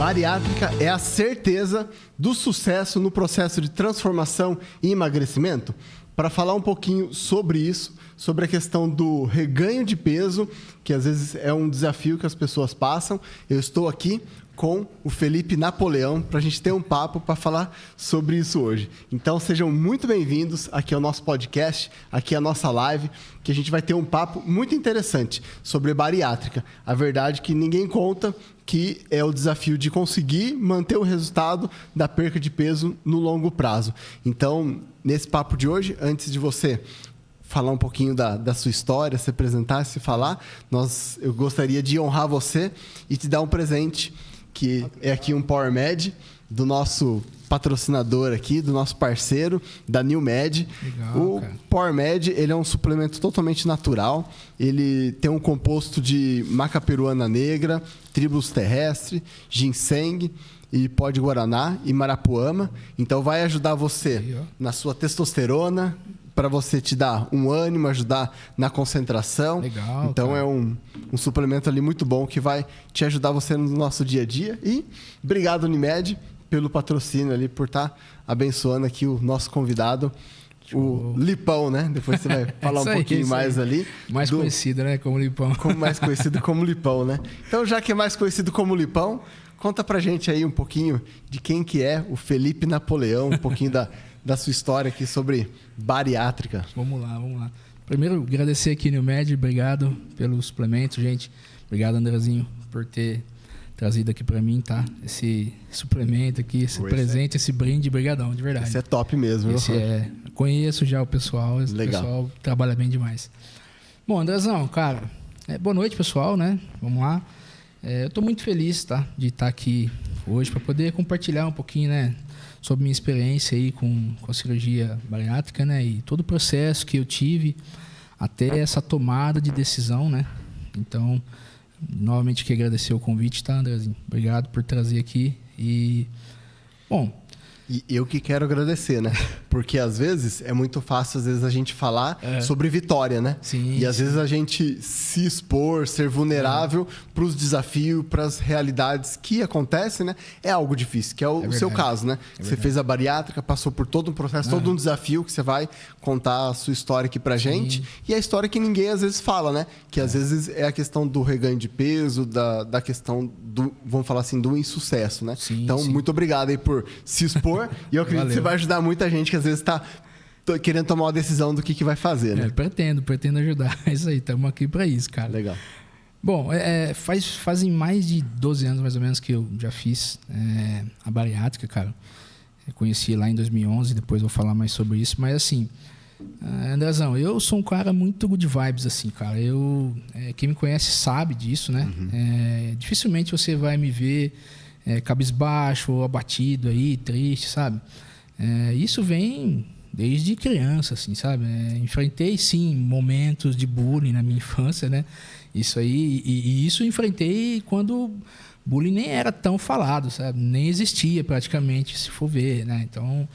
Bariátrica é a certeza do sucesso no processo de transformação e emagrecimento? Para falar um pouquinho sobre isso, sobre a questão do reganho de peso, que às vezes é um desafio que as pessoas passam, eu estou aqui com o Felipe Napoleão para a gente ter um papo para falar sobre isso hoje. Então sejam muito bem-vindos aqui ao nosso podcast, aqui à nossa live, que a gente vai ter um papo muito interessante sobre bariátrica. A verdade é que ninguém conta que é o desafio de conseguir manter o resultado da perca de peso no longo prazo. Então, nesse papo de hoje, antes de você falar um pouquinho da sua história, se apresentar, se falar, eu gostaria de honrar você e te dar um presente, que é aqui um Power Med, do nosso patrocinador aqui, do nosso parceiro, da NewMed. Legal, o cara. Power Med, ele é um suplemento totalmente natural. Ele tem um composto de maca peruana negra, tribulus terrestre, ginseng e pó de guaraná e marapuama. Então vai ajudar você Aí, ó. na sua testosterona, para você te dar um ânimo, ajudar na concentração. Legal, então cara. é um suplemento ali muito bom que vai te ajudar você no nosso dia a dia. E obrigado, Unimed, pelo patrocínio ali, por estar abençoando aqui o nosso convidado, o Lipão, né? Depois você vai falar um Isso aí, pouquinho isso mais aí. ali. Mais conhecido, né? Como Lipão. Mais conhecido como Lipão, né? Então, já que é mais conhecido como Lipão, conta pra gente aí um pouquinho de quem que é o Felipe Napoleão, um pouquinho da sua história aqui sobre bariátrica. Vamos lá. Primeiro, agradecer aqui no NewMed, obrigado pelo suplemento, gente. Obrigado, Andrezinho, por ter trazido aqui pra mim, tá? Esse suplemento aqui, esse presente, esse brinde, brigadão, de verdade. Esse é top mesmo, Esse viu? conheço já o pessoal, esse Legal. pessoal trabalha bem demais. Bom, Andrezão, cara, boa noite, pessoal, né? Vamos lá. Eu tô muito feliz, tá? De estar aqui hoje para poder compartilhar um pouquinho, né? Sobre minha experiência aí com a cirurgia bariátrica, né? E todo o processo que eu tive até essa tomada de decisão, né? Então, novamente queria agradecer o convite, tá, Andrezinho? Obrigado por trazer aqui. E, bom, E eu que quero agradecer, né? Porque às vezes é muito fácil, às vezes, a gente falar sobre vitória, né? Sim, e às vezes a gente se expor, ser vulnerável para os desafios, para as realidades que acontecem, né? É algo difícil, que é o seu caso, né? Você fez a bariátrica, passou por todo um processo, todo um desafio que você vai contar a sua história aqui pra gente. E a história que ninguém às vezes fala, né? Que às vezes é a questão do reganho de peso, da questão do, vamos falar assim, do insucesso, né? Sim, então, sim. muito obrigado aí por se expor. E eu acredito que você vai ajudar muita gente que às vezes está querendo tomar uma decisão do que vai fazer, né? Pretendo ajudar. É isso aí, estamos aqui para isso, cara. Legal. Bom, fazem mais de 12 anos, mais ou menos, que eu já fiz a bariátrica, cara. Eu conheci lá em 2011, depois vou falar mais sobre isso. Mas, assim, Andrezão, eu sou um cara muito good vibes, assim, cara. Quem me conhece sabe disso, né? Dificilmente você vai me ver cabisbaixo ou abatido aí, triste, sabe? Isso vem desde criança, assim, sabe? Enfrentei, sim, momentos de bullying na minha infância, né? Isso aí, e isso enfrentei quando bullying nem era tão falado, sabe? Nem existia praticamente, se for ver, né? Então,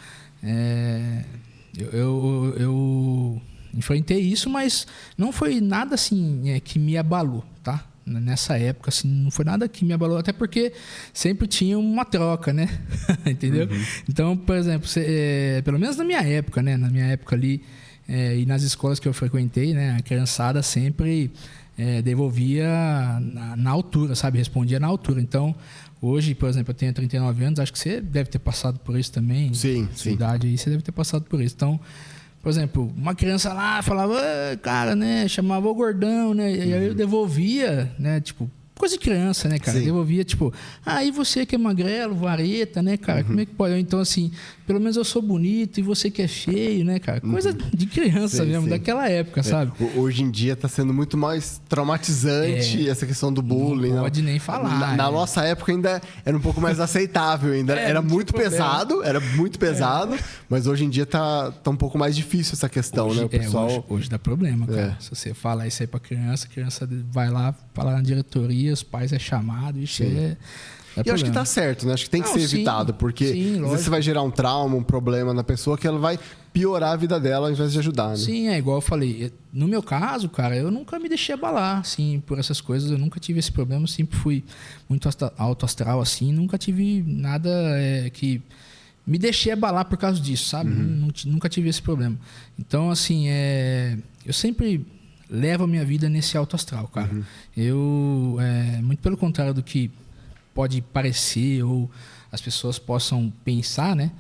eu enfrentei isso, mas não foi nada assim que me abalou, tá? Nessa época, assim, não foi nada que me abalou, até porque sempre tinha uma troca, né? Entendeu? Então, por exemplo, pelo menos na minha época, né? Na minha época ali, e nas escolas que eu frequentei, né? A criançada sempre devolvia na altura, sabe? Respondia na altura. Então, hoje, por exemplo, eu tenho 39 anos, acho que você deve ter passado por isso também. Sim, sua idade aí, você deve ter passado por isso. Então, por exemplo, uma criança lá falava, cara, né? Chamava o gordão, né? E aí eu devolvia, né? Tipo, coisa de criança, né, cara? Sim. Devolvia, tipo, e você que é magrelo, vareta, né, cara? Como é que pode? Então, assim, pelo menos eu sou bonito e você que é feio, né, cara? Coisa de criança mesmo, daquela época, sabe? Hoje em dia está sendo muito mais traumatizante essa questão do bullying. Não pode nem falar. Na nossa época ainda era um pouco mais aceitável, ainda era muito pesado, mas hoje em dia tá um pouco mais difícil essa questão, hoje, né? O pessoal... hoje dá problema, cara. Se você falar isso aí pra criança, a criança vai lá falar na diretoria, os pais chamado, isso E eu acho que tá certo, né? Acho que tem que ser evitado, porque às vezes você vai gerar um trauma, um problema na pessoa que ela vai piorar a vida dela ao invés de ajudar, né? Sim, é igual eu falei. No meu caso, cara, eu nunca me deixei abalar, assim, por essas coisas. Eu nunca tive esse problema, sempre fui muito alto astral, assim. Nunca tive nada que me deixei abalar por causa disso, sabe? Nunca tive esse problema. Então, assim, eu sempre levo a minha vida nesse alto astral, cara. Eu, muito pelo contrário do que pode parecer ou as pessoas possam pensar, né?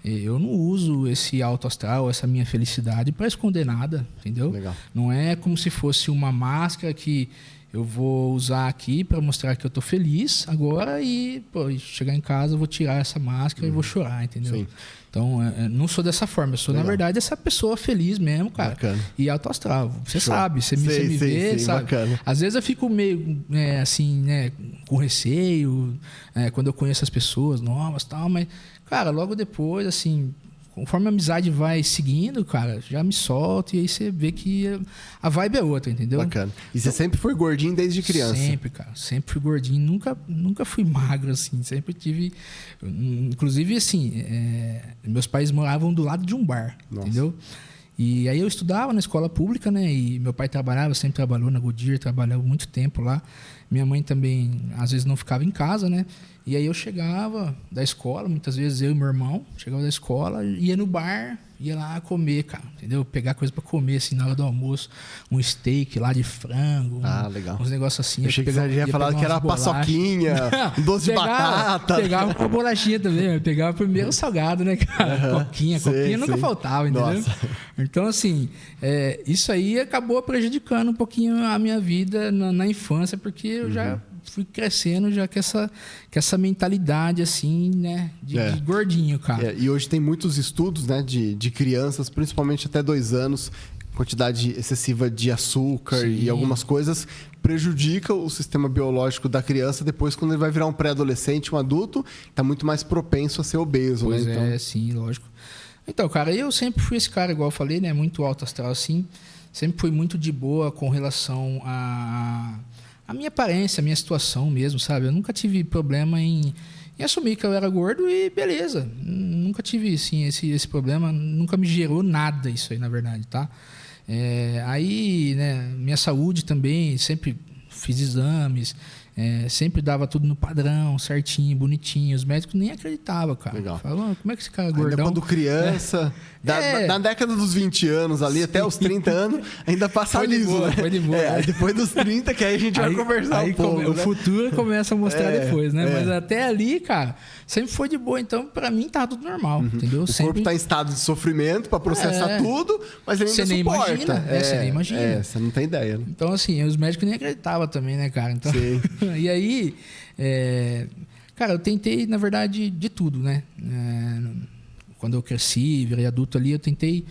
Eu não uso esse alto astral, essa minha felicidade para esconder nada, entendeu? Legal. Não é como se fosse uma máscara que eu vou usar aqui para mostrar que eu tô feliz agora e chegar em casa eu vou tirar essa máscara e vou chorar, entendeu? Sim. Então, não sou dessa forma. Eu sou, na verdade, essa pessoa feliz mesmo, cara. Bacana. E alto astral. Você Show. sabe, você me vê, sabe? Bacana. Às vezes eu fico meio, assim, né, com receio, quando eu conheço as pessoas novas e tal, mas, cara, logo depois, assim, conforme a amizade vai seguindo, cara, já me solto e aí você vê que a vibe é outra, entendeu? Bacana. E você sempre foi gordinho desde criança? Sempre, cara. Sempre fui gordinho. Nunca fui magro, assim. Sempre tive... Inclusive, assim, meus pais moravam do lado de um bar, entendeu? E aí eu estudava na escola pública, né? E meu pai trabalhava, sempre trabalhou na Goodyear, trabalhou muito tempo lá. Minha mãe também, às vezes, não ficava em casa, né? E aí eu chegava da escola, muitas vezes eu e meu irmão, chegava da escola, ia no bar, ia lá comer, cara, entendeu? Pegar coisa pra comer, assim, na hora do almoço. Um steak lá de frango. Legal. Uns negócios assim. Eu achei que você ia falar que era paçoquinha, doce de batata. Pegava com a bolachinha também. Eu pegava primeiro o salgado, né, cara? Coquinha nunca faltava, entendeu? Nossa. Então, assim, isso aí acabou prejudicando um pouquinho a minha vida na infância, porque eu já fui crescendo já com essa mentalidade, assim, né? De gordinho, cara. E hoje tem muitos estudos, né? De crianças, principalmente até 2 anos, quantidade excessiva de açúcar e algumas coisas prejudica o sistema biológico da criança depois quando ele vai virar um pré-adolescente, um adulto, está muito mais propenso a ser obeso, pois né? Então... sim, lógico. Então, cara, eu sempre fui esse cara, igual eu falei, né? Muito alto astral, assim. Sempre fui muito de boa com relação a minha aparência, a minha situação mesmo, sabe? Eu nunca tive problema em assumir que eu era gordo e beleza. Nunca tive, assim, esse problema. Nunca me gerou nada isso aí, na verdade, tá? Aí, né, minha saúde também, sempre fiz exames, sempre dava tudo no padrão, certinho, bonitinho. Os médicos nem acreditavam, cara. Legal. Falavam, como é que esse cara é gordão? Ainda quando criança, na década dos 20 anos ali, até os 30 anos, ainda passa liso, né? Foi de boa. Depois dos 30 que aí a gente vai conversar um pouco, o futuro começa a mostrar depois, né? Mas até ali, cara, sempre foi de boa. Então, pra mim, tá tudo normal, entendeu? O corpo tá em estado de sofrimento pra processar tudo, mas ele ainda suporta. Você nem imagina. Você não tem ideia, né? Então, assim, os médicos nem acreditavam também, né, cara? Então, sim. E aí, cara, eu tentei, na verdade, de tudo, né? Quando eu cresci, virei adulto ali, eu tentei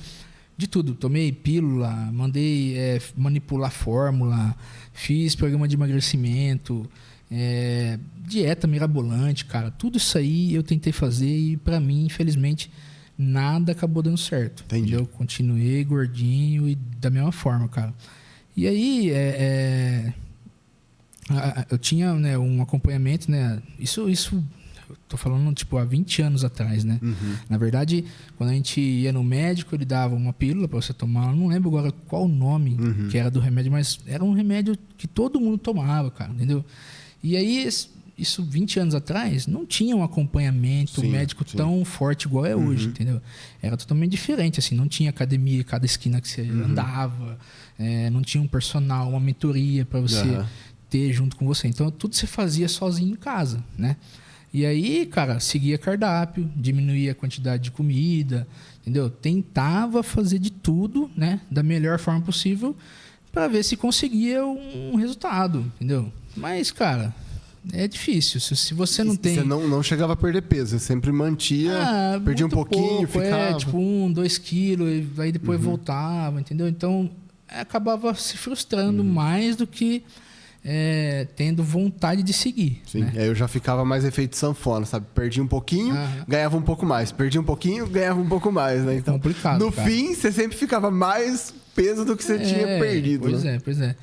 de tudo. Tomei pílula, mandei manipular fórmula, fiz programa de emagrecimento, dieta mirabolante, cara. Tudo isso aí eu tentei fazer e, pra mim, infelizmente, nada acabou dando certo. Entendi. Eu continuei gordinho e da mesma forma, cara. E aí, eu tinha, né, um acompanhamento, né? Isso eu tô falando, tipo, há 20 anos atrás, né? Na verdade, quando a gente ia no médico, ele dava uma pílula para você tomar. Eu não lembro agora qual o nome que era do remédio, mas era um remédio que todo mundo tomava, cara, entendeu? E aí, isso 20 anos atrás, não tinha um acompanhamento médico tão forte igual é hoje, entendeu? Era totalmente diferente, assim, não tinha academia, cada esquina que você andava, não tinha um personal, uma mentoria para você ter junto com você. Então, tudo você fazia sozinho em casa, né? E aí, cara, seguia cardápio, diminuía a quantidade de comida, entendeu? Tentava fazer de tudo, né? Da melhor forma possível para ver se conseguia um resultado, entendeu? Mas, cara, é difícil. Se você não tem... Você não chegava a perder peso, você sempre mantia, perdia um pouquinho, ficava... tipo 1, 2 quilos, aí depois voltava, entendeu? Então, acabava se frustrando mais do que... tendo vontade de seguir. Sim, né? Aí eu já ficava mais efeito sanfona, sabe? Perdia um pouquinho, ganhava um pouco mais. Perdia um pouquinho, ganhava um pouco mais, né? Então, complicado, no fim, você sempre ficava mais peso do que você tinha perdido. Pois é.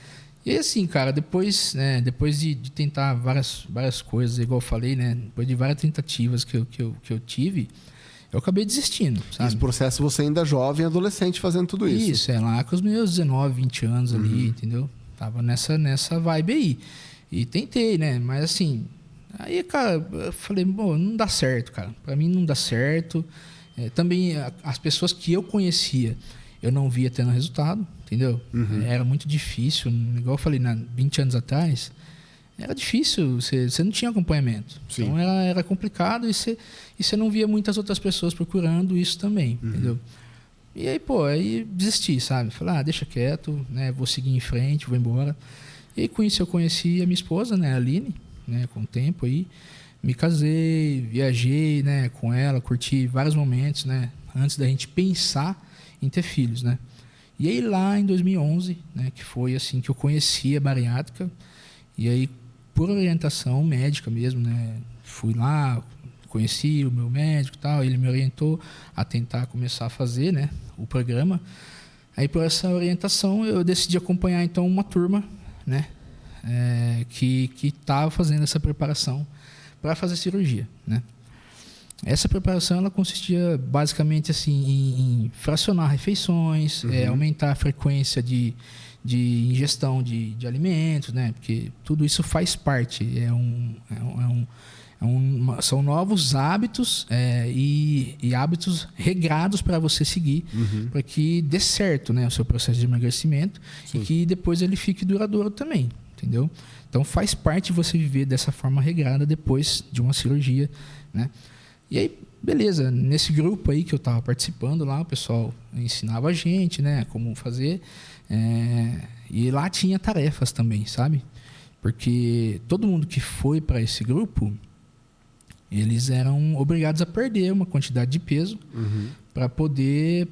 E aí, assim, cara, depois de tentar várias coisas, igual eu falei, né? Depois de várias tentativas que eu tive, eu acabei desistindo, sabe? Esse processo você ainda jovem, adolescente, fazendo tudo isso. Isso, lá com os meus 19, 20 anos ali, entendeu? Tava nessa vibe aí. E tentei, né? Mas assim, aí, cara, eu falei, bom, não dá certo, cara. Pra mim não dá certo. Também as pessoas que eu conhecia, eu não via tendo resultado, entendeu? Era muito difícil. Igual eu falei, 20 anos atrás, era difícil, você não tinha acompanhamento. Sim. Então era complicado e você não via muitas outras pessoas procurando isso também, entendeu? E aí, aí desisti, sabe? Falei, deixa quieto, né? Vou seguir em frente, vou embora. E aí, com isso eu conheci a minha esposa, né, a Aline, né, com o tempo aí. Me casei, viajei, né, com ela, curti vários momentos, né, antes da gente pensar em ter filhos, né. E aí lá em 2011, né, que foi assim que eu conheci a bariátrica, e aí por orientação médica mesmo, né, fui lá, conheci o meu médico e tal, ele me orientou a tentar começar a fazer, né, o programa. Aí por essa orientação eu decidi acompanhar então uma turma, né, que estava fazendo essa preparação para fazer cirurgia, né. Essa preparação ela consistia basicamente assim em fracionar refeições, aumentar a frequência de ingestão de alimentos, né? Porque tudo isso faz parte. São novos hábitos e hábitos regrados para você seguir para que dê certo, né, o seu processo de emagrecimento. Sim. E que depois ele fique duradouro também, entendeu? Então faz parte você viver dessa forma regrada depois de uma cirurgia, né? E aí, beleza, nesse grupo aí que eu estava participando lá, o pessoal ensinava a gente, né, como fazer. E lá tinha tarefas também, sabe? Porque todo mundo que foi para esse grupo, eles eram obrigados a perder uma quantidade de peso para poder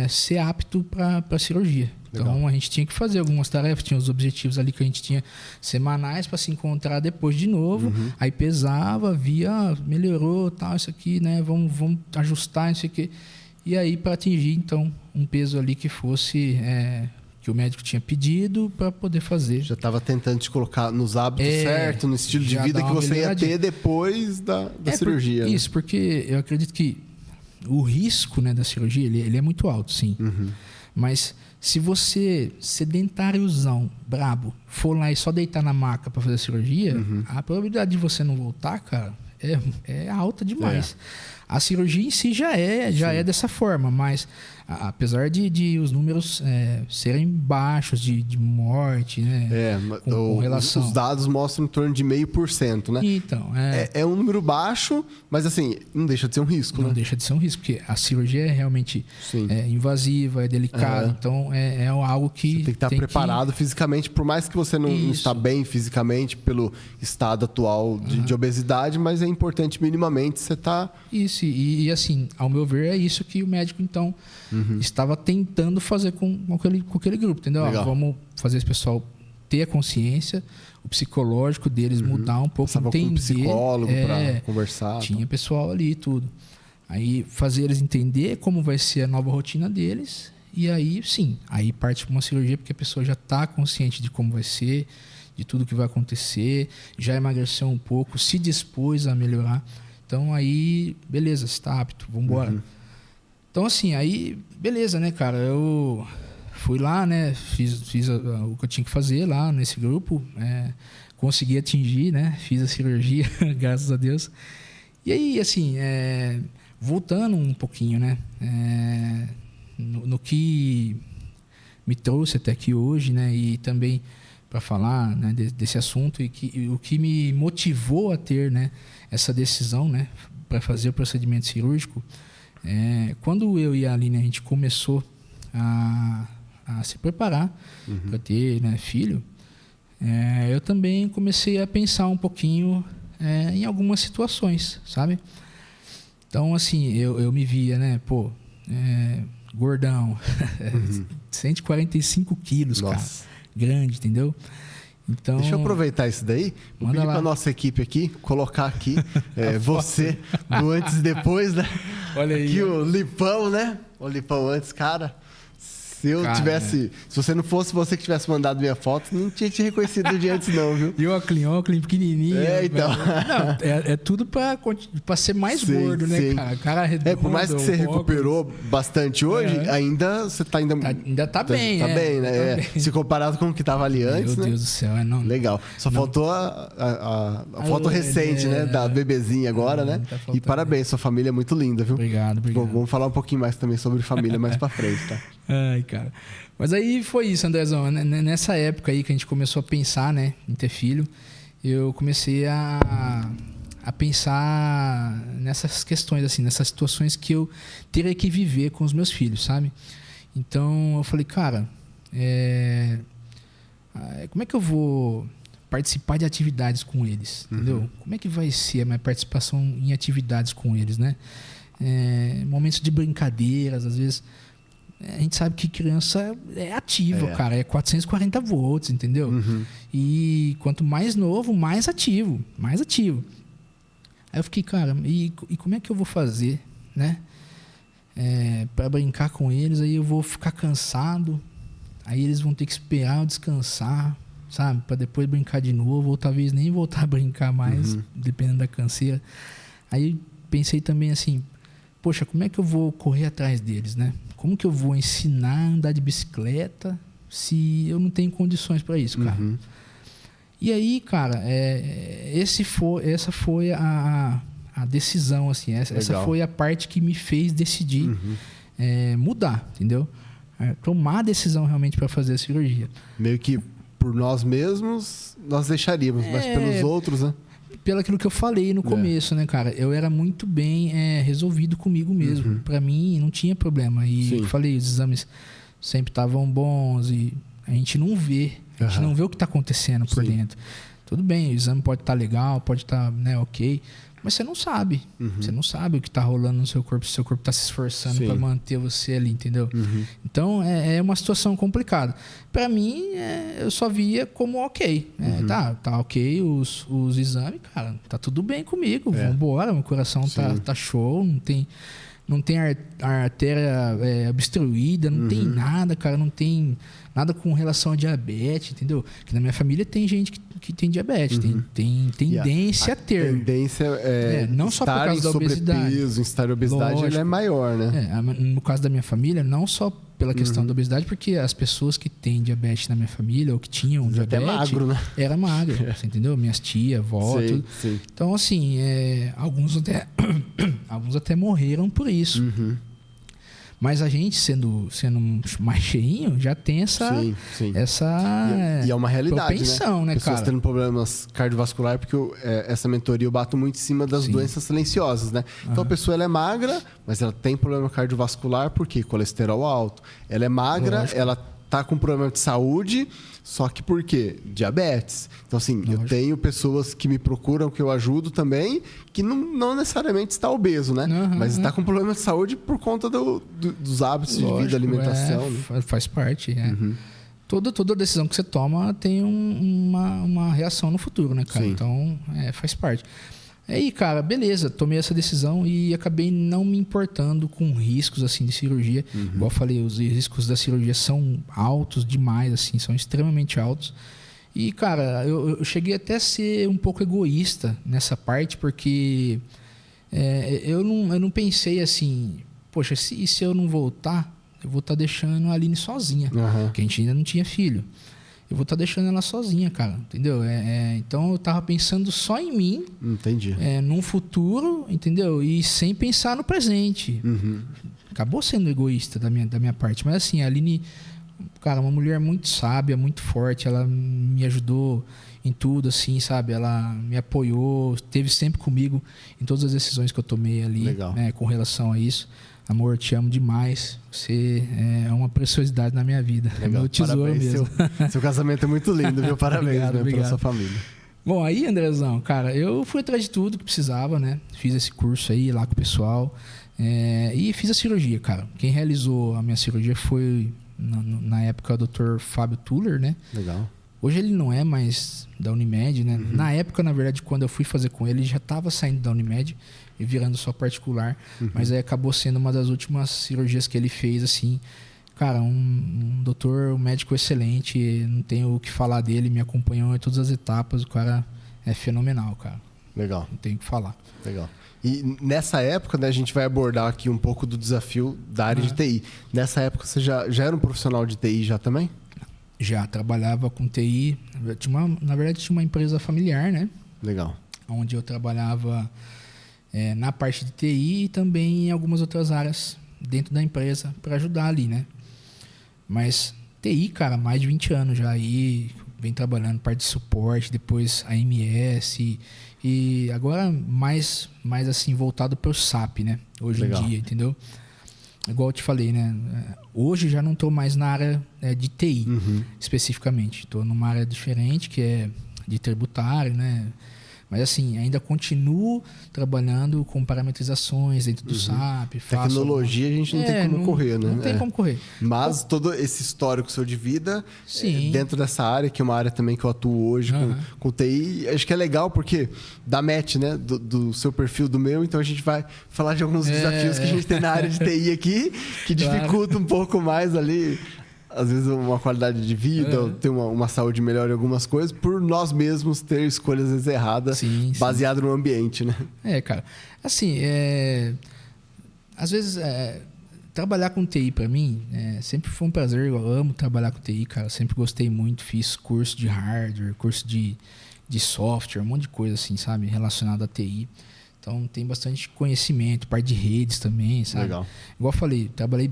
ser apto para a cirurgia. Legal. Então a gente tinha que fazer algumas tarefas, tinha os objetivos ali que a gente tinha semanais para se encontrar depois de novo. Aí pesava, via, melhorou, tal, isso aqui, né? Vamos ajustar isso aqui. E aí para atingir então um peso ali que fosse que o médico tinha pedido para poder fazer. Já estava tentando te colocar nos hábitos certos, no estilo de vida que você ia ter depois da cirurgia. Isso, porque eu acredito que o risco, né, da cirurgia ele é muito alto, sim. Mas se você, sedentáriozão, brabo, for lá e só deitar na maca para fazer a cirurgia, a probabilidade de você não voltar, cara, é alta demais. A cirurgia em si já é dessa forma, mas apesar de os números serem baixos de morte, né? Com relação... Os dados mostram em torno de 0,5%, né? Então, é um número baixo, mas assim, não deixa de ser um risco, né? Não deixa de ser um risco, porque a cirurgia é realmente invasiva, é delicada, então é algo que... Você tem que estar preparado fisicamente, por mais que você não está bem fisicamente pelo estado atual de obesidade, mas é importante minimamente você estar... Isso, e assim, ao meu ver, é isso que o médico, então, estava tentando fazer com aquele grupo, entendeu? Vamos fazer esse pessoal ter a consciência, o psicológico deles mudar um pouco, entender. Com um psicólogo para conversar. Tinha pessoal ali e tudo. Aí fazer eles entender como vai ser a nova rotina deles e aí, sim, aí parte para uma cirurgia porque a pessoa já está consciente de como vai ser, de tudo que vai acontecer, já emagreceu um pouco, se dispôs a melhorar. Então aí, beleza, você está apto, vamos embora. Então assim, aí, beleza, né, cara, eu fui lá, né, fiz o que eu tinha que fazer lá nesse grupo, consegui atingir, né, fiz a cirurgia, graças a Deus. E aí, assim, voltando um pouquinho, né, no que me trouxe até aqui hoje, né, e também para falar, né, desse assunto e o que me motivou a ter, né, essa decisão, né, para fazer o procedimento cirúrgico. Quando eu e a Aline a gente começou a se preparar para ter, né, filho, eu também comecei a pensar um pouquinho em algumas situações, sabe? Então, assim, eu me via, né, gordão, 145 quilos, Nossa. cara, grande, entendeu? Então, deixa eu aproveitar isso daí. Vou pedir para a nossa equipe aqui, colocar aqui você do antes e depois, né? Olha aí. Aqui o Lipão, né? O Lipão antes, cara. Se eu tivesse... Se você não fosse você que tivesse mandado minha foto, não tinha te reconhecido de antes não, viu? E o óculos pequenininho. Então. Não, é tudo pra ser mais gordo, né, cara? Cara redondo, por mais que você recuperou bastante hoje, ainda você tá ainda tá bem, tá bem, né? Tá bem. Se comparado com o que tava ali antes, Meu Deus do céu, não. Legal. Só faltou a foto recente, né? Da bebezinha agora, né? E parabéns, sua família é muito linda, viu? Obrigado. Bom, vamos falar um pouquinho mais também sobre família mais pra frente, tá? Ai, cara. Mas aí foi isso, Andrezão. Nessa época aí que a gente começou a pensar, né, em ter filho, eu comecei a pensar nessas questões, assim, nessas situações que eu teria que viver com os meus filhos, sabe? Então eu falei, cara, como é que eu vou participar de atividades com eles, entendeu? Como é que vai ser a minha participação em atividades com eles, né? Momentos de brincadeiras, às vezes a gente sabe que criança é ativa, cara, é 440 volts, entendeu? E quanto mais novo, mais ativo. Aí eu fiquei, cara, e como é que eu vou fazer, né? Para brincar com eles, aí eu vou ficar cansado, aí eles vão ter que esperar eu descansar, sabe? Para depois brincar de novo, ou talvez nem voltar a brincar mais, dependendo da canseira. Aí pensei também assim, poxa, como é que eu vou correr atrás deles, né? Como que eu vou ensinar a andar de bicicleta se eu não tenho condições para isso, cara? E aí, cara, essa foi a decisão, assim. Essa foi a parte que me fez decidir mudar, entendeu? Tomar a decisão realmente para fazer a cirurgia. Meio que por nós mesmos, nós deixaríamos, mas pelos outros, né? Pelo aquilo que eu falei no começo, né, cara? Eu era muito bem resolvido comigo mesmo. Pra mim, não tinha problema. E eu falei, os exames sempre estavam bons e a gente não vê. A gente não vê o que está acontecendo por dentro. Tudo bem, o exame pode estar legal, pode estar, né, ok. Mas você não sabe. Você não sabe o que está rolando no seu corpo. Se o seu corpo está se esforçando para manter você ali, entendeu? Então, é uma situação complicada. Para mim, eu só via como ok. Tá ok os exames, cara. Tá tudo bem comigo. Vambora, meu coração tá show. Não tem artéria obstruída, não tem nada, cara. Não tem nada com relação a diabetes, entendeu? Que na minha família tem gente que tem diabetes, tem tendência a ter. A tendência não só por causa da obesidade. Estar em obesidade, ele é maior, né? No caso da minha família, não só pela questão da obesidade, porque as pessoas que têm diabetes na minha família, ou que tinham diabetes... Até magro, né? Era magro, você entendeu? Minhas tias, avó, tudo. Sim. Então, assim, alguns até morreram por isso. Mas a gente, sendo mais cheinho, já tem essa e é uma realidade, propensão, né, pessoas cara? tendo problemas cardiovasculares, porque essa mentoria eu bato muito em cima das doenças silenciosas, né? Então a pessoa ela é magra, mas ela tem problema cardiovascular, porque colesterol alto. Ela é magra, ela tá com problema de saúde, só que por quê? Diabetes. Então, assim, eu tenho pessoas que me procuram, que eu ajudo também, que não necessariamente está obeso, né? Mas está com problema de saúde por conta dos hábitos de vida, alimentação. Né? Faz parte, Toda decisão que você toma tem uma reação no futuro, né, cara? Então, faz parte. Aí, cara, beleza, tomei essa decisão e acabei não me importando com riscos, assim, de cirurgia. Igual eu falei, os riscos da cirurgia são altos demais, assim, são extremamente altos. E, cara, eu cheguei até a ser um pouco egoísta nessa parte, porque eu não pensei assim, poxa, se eu não voltar, eu vou estar deixando a Aline sozinha, porque a gente ainda não tinha filho. Eu vou estar deixando ela sozinha, cara, entendeu? Então eu tava pensando só em mim, entendi. Num futuro, entendeu? E sem pensar no presente. Acabou sendo egoísta da minha parte, mas assim, a Aline, cara, uma mulher muito sábia, muito forte, ela me ajudou em tudo, assim, sabe? Ela me apoiou, esteve sempre comigo em todas as decisões que eu tomei ali, né, com relação a isso. Amor, te amo demais. Você é uma preciosidade na minha vida. Legal. É meu tesouro. Parabéns, mesmo. Seu casamento é muito lindo, viu? Parabéns, obrigado. Pela sua família. Bom, aí, Andrezão, cara, eu fui atrás de tudo que precisava, né? Fiz esse curso aí lá com o pessoal. E fiz a cirurgia, cara. Quem realizou a minha cirurgia foi, na época, o Dr. Fábio Tuller, né? Legal. Hoje ele não é mais da Unimed, né? Na época, na verdade, quando eu fui fazer com ele, ele já estava saindo da Unimed e virando só particular. Mas aí acabou sendo uma das últimas cirurgias que ele fez, assim, Cara, um doutor, um médico excelente, não tenho o que falar dele, me acompanhou em todas as etapas, o cara é fenomenal, cara. Legal. Não tenho o que falar. Legal. E nessa época, né, a gente vai abordar aqui um pouco do desafio da área de TI. Nessa época, você já era um profissional de TI já também? Já trabalhava com TI. Na verdade, tinha uma empresa familiar, né? Legal. Onde eu trabalhava na parte de TI e também em algumas outras áreas dentro da empresa para ajudar ali, né? Mas TI, cara, mais de 20 anos já aí, vem trabalhando parte de suporte, depois AMS e agora mais assim voltado para o SAP, né? Hoje Legal. em dia, entendeu? Igual eu te falei, né? Hoje já não estou mais na área de TI, especificamente. Estou numa área diferente, que é de tributário, né? Mas assim, ainda continuo trabalhando com parametrizações dentro do SAP. Tecnologia a gente não tem como correr, né? Não tem como correr. Mas todo esse histórico seu de vida, Sim. dentro dessa área, que é uma área também que eu atuo hoje com TI, acho que é legal porque dá match, né? Do seu perfil, do meu, então a gente vai falar de alguns desafios que a gente tem na área de TI aqui, que dificulta um pouco mais ali, às vezes uma qualidade de vida, ou ter uma saúde melhor em algumas coisas, por nós mesmos ter escolhas às vezes erradas, baseado no ambiente, né? Cara. Assim, às vezes trabalhar com TI para mim sempre foi um prazer. Eu amo trabalhar com TI, cara. Sempre gostei muito. Fiz curso de hardware, curso de software, um monte de coisa assim, sabe? Relacionado a TI. Então, tem bastante conhecimento, parte de redes também, sabe? Legal. Igual eu falei, trabalhei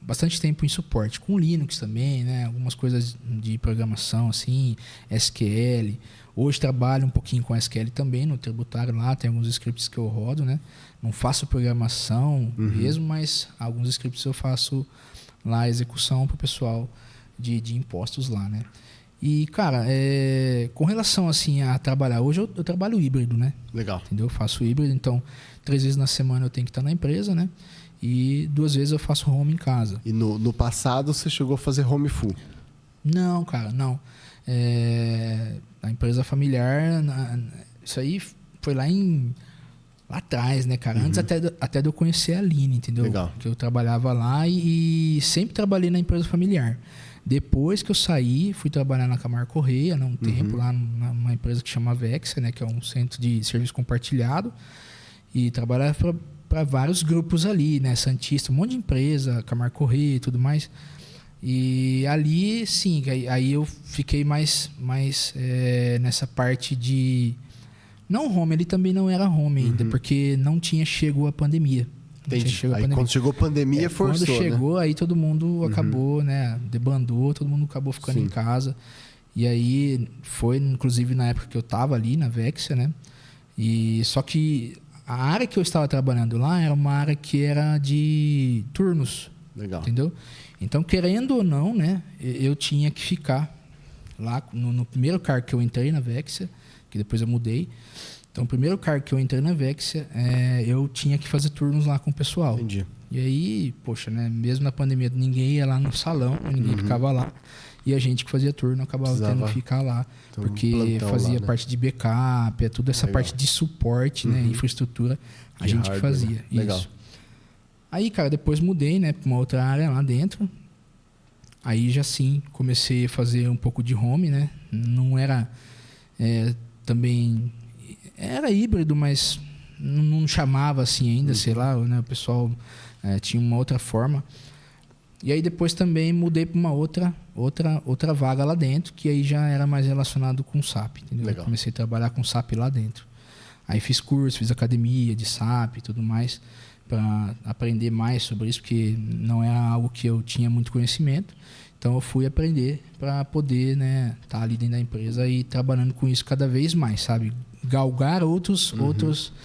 bastante tempo em suporte com Linux também, né? Algumas coisas de programação assim, SQL. Hoje trabalho um pouquinho com SQL também no tributário lá, tem alguns scripts que eu rodo, né? Não faço programação mesmo, mas alguns scripts eu faço lá a execução para o pessoal de impostos lá, né? E, cara, com relação assim a trabalhar, hoje eu trabalho híbrido, né? Legal. Entendeu? Eu faço híbrido, então 3 vezes na semana eu tenho que estar na empresa, né? E 2 vezes eu faço home em casa. E no passado você chegou a fazer home full? Não, cara, não. A empresa familiar, isso aí foi lá atrás, né, cara? Antes até de eu conhecer a Aline, entendeu? Legal. Que eu trabalhava lá e sempre trabalhei na empresa familiar. Depois que eu saí, fui trabalhar na Camargo Correia, um tempo, lá numa empresa que chama Vexia, né? Que é um centro de serviço compartilhado. E trabalhava para vários grupos ali, né? Santista, um monte de empresa, Camargo Correia e tudo mais. E ali, sim, aí eu fiquei mais nessa parte de... Não home, ele também não era home ainda, porque não tinha chegado a pandemia. Entendi. Aí quando chegou a pandemia, forçou, quando chegou, né? aí todo mundo acabou, né? Debandou, todo mundo acabou ficando em casa. E aí foi, inclusive, na época que eu tava ali, na Vexia, né? E só que a área que eu estava trabalhando lá era uma área que era de turnos. Legal. Entendeu? Então, querendo ou não, né? Eu tinha que ficar lá no primeiro cargo que eu entrei na Vexia, que depois eu mudei. Então, o primeiro cargo que eu entrei na Vexia, eu tinha que fazer turnos lá com o pessoal. Entendi. E aí, poxa, né? Mesmo na pandemia, ninguém ia lá no salão, ninguém ficava lá. E a gente que fazia turno acabava tendo que ficar lá. Então, porque fazia lá, né? parte de backup, toda essa parte de suporte, né? Infraestrutura, a gente que fazia. Né? Legal. Isso. Aí, cara, depois mudei, né? Para uma outra área lá dentro. Aí já sim, comecei a fazer um pouco de home, né? Não era também... Era híbrido, mas não chamava assim ainda, sei lá, né? O pessoal tinha uma outra forma. E aí depois também mudei para uma outra vaga lá dentro, que aí já era mais relacionado com SAP, entendeu? Eu comecei a trabalhar com SAP lá dentro. Aí fiz curso, fiz academia de SAP e tudo mais, para aprender mais sobre isso, porque não era algo que eu tinha muito conhecimento. Então eu fui aprender para poder, né, estar ali dentro da empresa e trabalhando com isso cada vez mais, sabe? Galgar outros...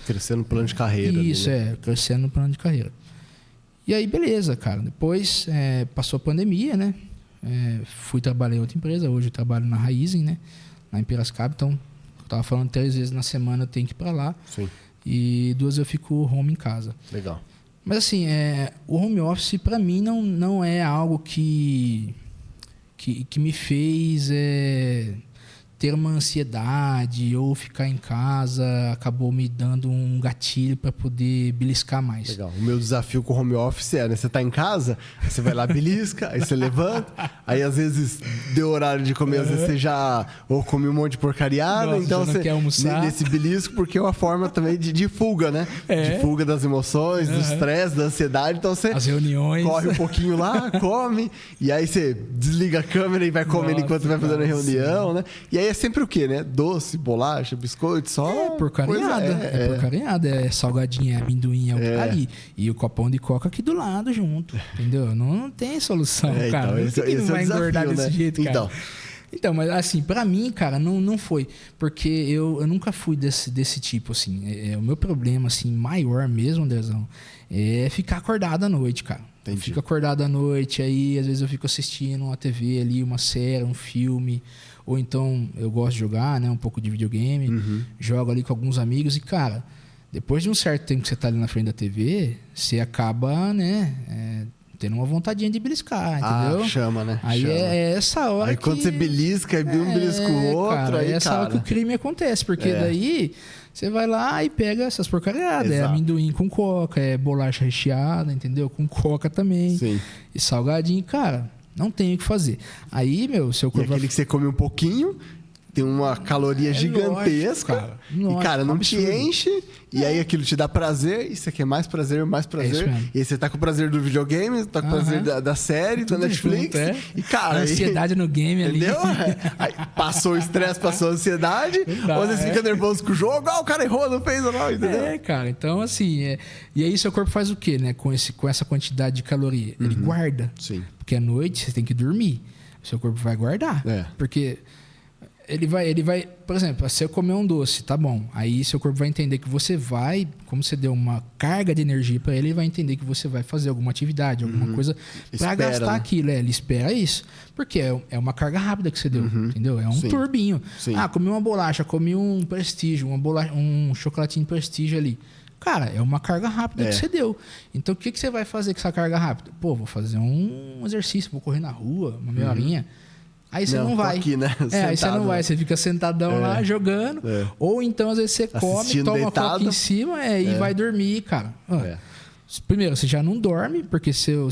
Crescendo no plano de carreira. Isso, ali, né? crescendo no plano de carreira. E aí, beleza, cara. Depois passou a pandemia, né? Fui trabalhar em outra empresa. Hoje eu trabalho na Raizen, né? Lá em Piracicaba. Então, eu tava falando 3 vezes na semana eu tenho que ir pra lá. Sim. E 2 eu fico home em casa. Legal. Mas assim, o home office pra mim não é algo que me fez ter uma ansiedade ou ficar em casa acabou me dando um gatilho para poder beliscar mais. Legal. O meu desafio com o home office é, né? Você tá em casa, aí você vai lá, belisca, aí você levanta, aí às vezes deu horário de comer, às vezes você já ou come um monte de porcariada, Nossa, então já não você quer almoçar. nesse belisco, porque é uma forma também de fuga, né? De fuga das emoções, do estresse, da ansiedade, então você As reuniões. corre um pouquinho lá, come, e aí você desliga a câmera e vai comendo enquanto vai fazendo a reunião, né? E aí é sempre o quê, né? Doce, bolacha, biscoito, só Porcariada. coisa, Porcariada. É salgadinho, é amendoim, é o que tá ali. E o copão de coca aqui do lado junto. Entendeu? Não tem solução, cara. Então, Não vai engordar desafio, desse né? jeito, cara. Então, mas assim, pra mim, cara, não foi. Porque eu nunca fui desse tipo, assim. O meu problema, assim, maior mesmo, Andrezão, é ficar acordado à noite, cara. Eu fico acordado à noite, aí às vezes eu fico assistindo uma TV ali, uma série, um filme. Ou então eu gosto de jogar, né? Um pouco de videogame. Jogo ali com alguns amigos e, cara, depois de um certo tempo que você tá ali na frente da TV, você acaba, né? Tendo uma vontadinha de beliscar, entendeu? Chama, né? Aí chama. é essa hora aí que... quando você belisca, aí um belisca o outro, cara, aí, é essa hora que o crime acontece, porque daí você vai lá e pega essas porcariadas. Exato. É amendoim com coca, é bolacha recheada, entendeu? Com coca também. Sim. E salgadinho, cara, não tem o que fazer. Aí, meu, seu corpo... E aquele que você come um pouquinho, tem uma caloria gigantesca. Lógico, cara. Lógico, e, cara, não absurdo. te enche. E aí aquilo te dá prazer. E você quer mais prazer, mais prazer. isso mesmo. E aí você tá com o prazer do videogame, tá com o prazer da série, da Netflix. junto, E, cara... a ansiedade no game ali. Entendeu? Aí passou o estresse, passou a ansiedade. Ou você fica nervoso com o jogo. O cara errou, não fez ou não, entendeu? Cara. Então, assim... E aí seu corpo faz o quê, né? Com essa quantidade de caloria? Ele guarda. Sim. Porque à noite você tem que dormir. O seu corpo vai guardar. Porque... Ele vai, por exemplo, se eu comer um doce, tá bom. Aí seu corpo vai entender que você vai, como você deu uma carga de energia para ele vai entender que você vai fazer alguma atividade, alguma coisa para gastar, né? Aquilo. Ele espera isso. Porque é uma carga rápida que você deu, entendeu? É um turbinho. Sim. Comi uma bolacha, comi um prestígio, um chocolatinho prestígio ali. Cara, é uma carga rápida que você deu. Então, o que você vai fazer com essa carga rápida? Pô, vou fazer um exercício, vou correr na rua, uma meia horinha. Aí você não vai. Aqui, né? Aí você não vai, você fica sentadão lá jogando. Ou então, às vezes, você come, toma uma coca em cima e vai dormir, cara. Primeiro, você já não dorme, porque seu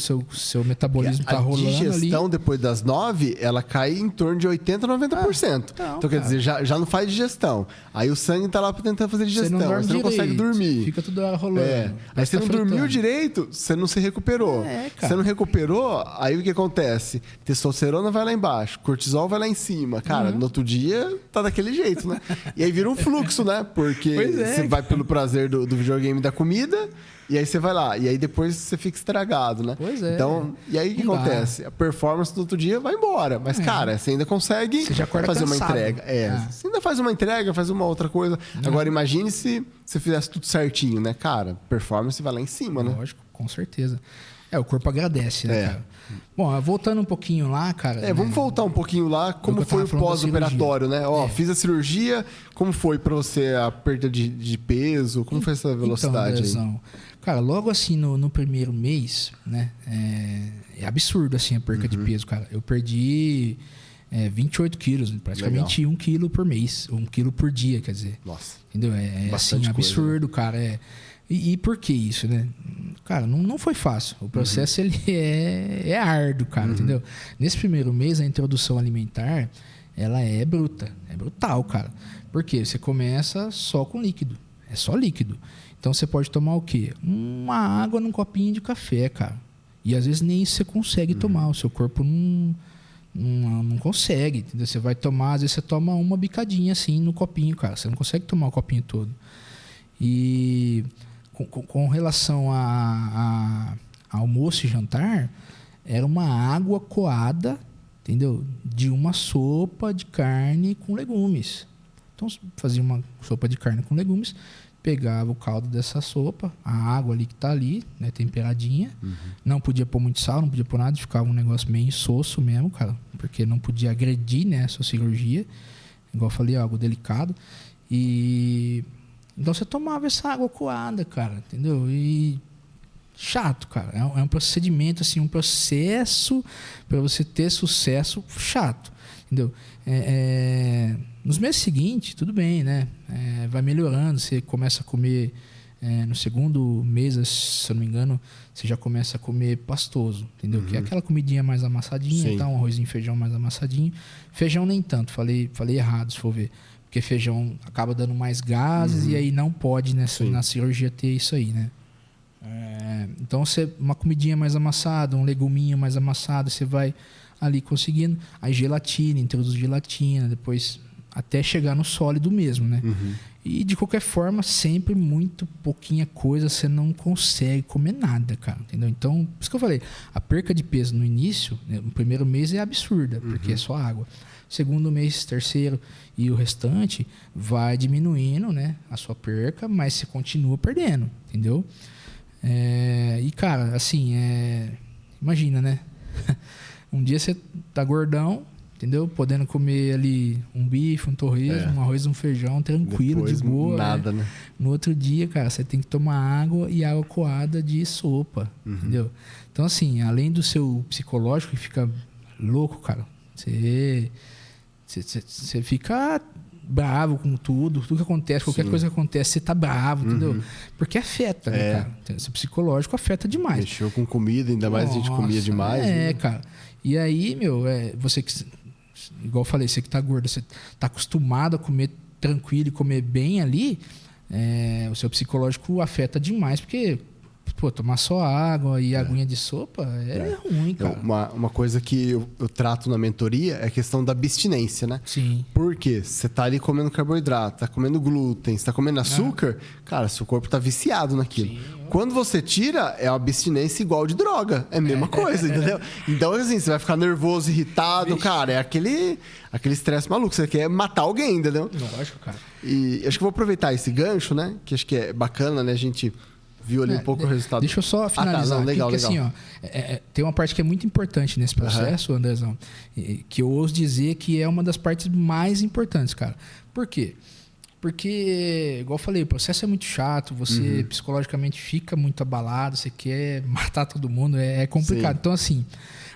metabolismo tá rolando ali. A digestão depois das 9, ela cai em torno de 80%, 90%. Então, quer dizer, já não faz digestão. Aí o sangue tá lá pra tentar fazer digestão. Você não consegue dormir. Fica tudo rolando. Aí você não dormiu direito, você não se recuperou. Você não recuperou, aí o que acontece? Testosterona vai lá embaixo, cortisol vai lá em cima. Cara, no outro dia tá daquele jeito, né? E aí vira um fluxo, né? Porque você vai pelo prazer do videogame e da comida... E aí você vai lá, e aí depois você fica estragado, né? Pois é. Então, e aí o que acontece? A performance do outro dia vai embora. Mas, cara, você ainda consegue fazer uma entrega. Você ainda faz uma entrega, faz uma outra coisa. Agora, imagine se você fizesse tudo certinho, né? Cara, performance vai lá em cima, né? Lógico, com certeza. O corpo agradece, né, cara? Bom, voltando um pouquinho lá, cara... Vamos voltar um pouquinho lá. Como foi o pós-operatório, né? Fiz a cirurgia. Como foi pra você a perda de peso? Como foi essa velocidade aí? Cara, logo assim, no primeiro mês, né? É absurdo, assim, a perca de peso, cara. Eu perdi 28 quilos, praticamente 1 quilo por mês. 1 quilo por dia, quer dizer. Nossa. Entendeu? Assim, absurdo, coisa, né? Cara. E por que isso, né? Cara, não foi fácil. O processo, ele é árduo, cara, entendeu? Nesse primeiro mês, a introdução alimentar, ela é bruta. É brutal, cara. Por quê? Você começa só com líquido. É só líquido. Então, você pode tomar o quê? Uma água num copinho de café, cara. E, às vezes, nem isso você consegue tomar. O seu corpo não consegue, entendeu? Você vai tomar, às vezes, você toma uma bicadinha, assim, no copinho, cara. Você não consegue tomar o copinho todo. E... Com relação a almoço e jantar, era uma água coada, entendeu? De uma sopa de carne com legumes. Então, fazia uma sopa de carne com legumes, pegava o caldo dessa sopa, a água ali que tá ali, né, temperadinha. Não podia pôr muito sal, não podia pôr nada, ficava um negócio meio insosso mesmo, cara, porque não podia agredir, né, a sua cirurgia. Igual eu falei, algo delicado. Então você tomava essa água coada, cara, entendeu? E chato, cara. É um procedimento, assim, um processo para você ter sucesso chato, entendeu? Nos meses seguintes, tudo bem, né? Vai melhorando, você começa a comer... no segundo mês, se eu não me engano, você já começa a comer pastoso, entendeu? Que é aquela comidinha mais amassadinha, tá? Um arrozinho e feijão mais amassadinho. Feijão nem tanto, falei errado, se for ver. Porque feijão acaba dando mais gases e aí não pode na cirurgia ter isso aí, né? Então, uma comidinha mais amassada, um leguminho mais amassado, você vai ali conseguindo. Aí gelatina, introduz gelatina, depois até chegar no sólido mesmo, né? E de qualquer forma, sempre muito pouquinha coisa, você não consegue comer nada, cara, entendeu? Então, por isso que eu falei, a perca de peso no início, né, no primeiro mês é absurda, porque é só água. Segundo mês, terceiro e o restante vai diminuindo, né, a sua perca, mas você continua perdendo, entendeu? E, cara, assim, imagina, né? Um dia você tá gordão, entendeu? Podendo comer ali um bife, um torresmo, um arroz, um feijão, tranquilo, depois, de boa. nada, né? No outro dia, cara, você tem que tomar água e água coada de sopa, entendeu? Então, assim, além do seu psicológico, que fica louco, cara, você fica bravo com tudo que acontece, qualquer coisa que acontece, você tá bravo, entendeu? Porque afeta, né, cara? Seu psicológico afeta demais. Mexeu com comida, ainda mais a gente comia demais. Né? Cara. E aí, meu, você que... Igual eu falei, você que tá gordo, você tá acostumado a comer tranquilo e comer bem ali, o seu psicológico afeta demais, porque, pô, tomar só água e aguinha de sopa é ruim, cara. Uma coisa que eu trato na mentoria é a questão da abstinência, né? Sim. Porque você tá ali comendo carboidrato, tá comendo glúten, você tá comendo açúcar, cara, seu corpo tá viciado naquilo. Sim. Quando você tira, é uma abstinência igual de droga. É a mesma coisa, entendeu? Então, assim, você vai ficar nervoso, irritado, cara, é aquele estresse maluco. Você quer matar alguém, entendeu? Lógico, cara. E acho que eu vou aproveitar esse gancho, né? Que acho que é bacana, né? A gente viu ali um pouco o resultado. Deixa eu só finalizar legal, aqui, porque legal. assim, ó, tem uma parte que é muito importante nesse processo, Andrezão, que eu ouso dizer que é uma das partes mais importantes, cara. Por quê? Porque, igual eu falei, o processo é muito chato, você psicologicamente fica muito abalado, você quer matar todo mundo, é complicado. Sim. Então, assim,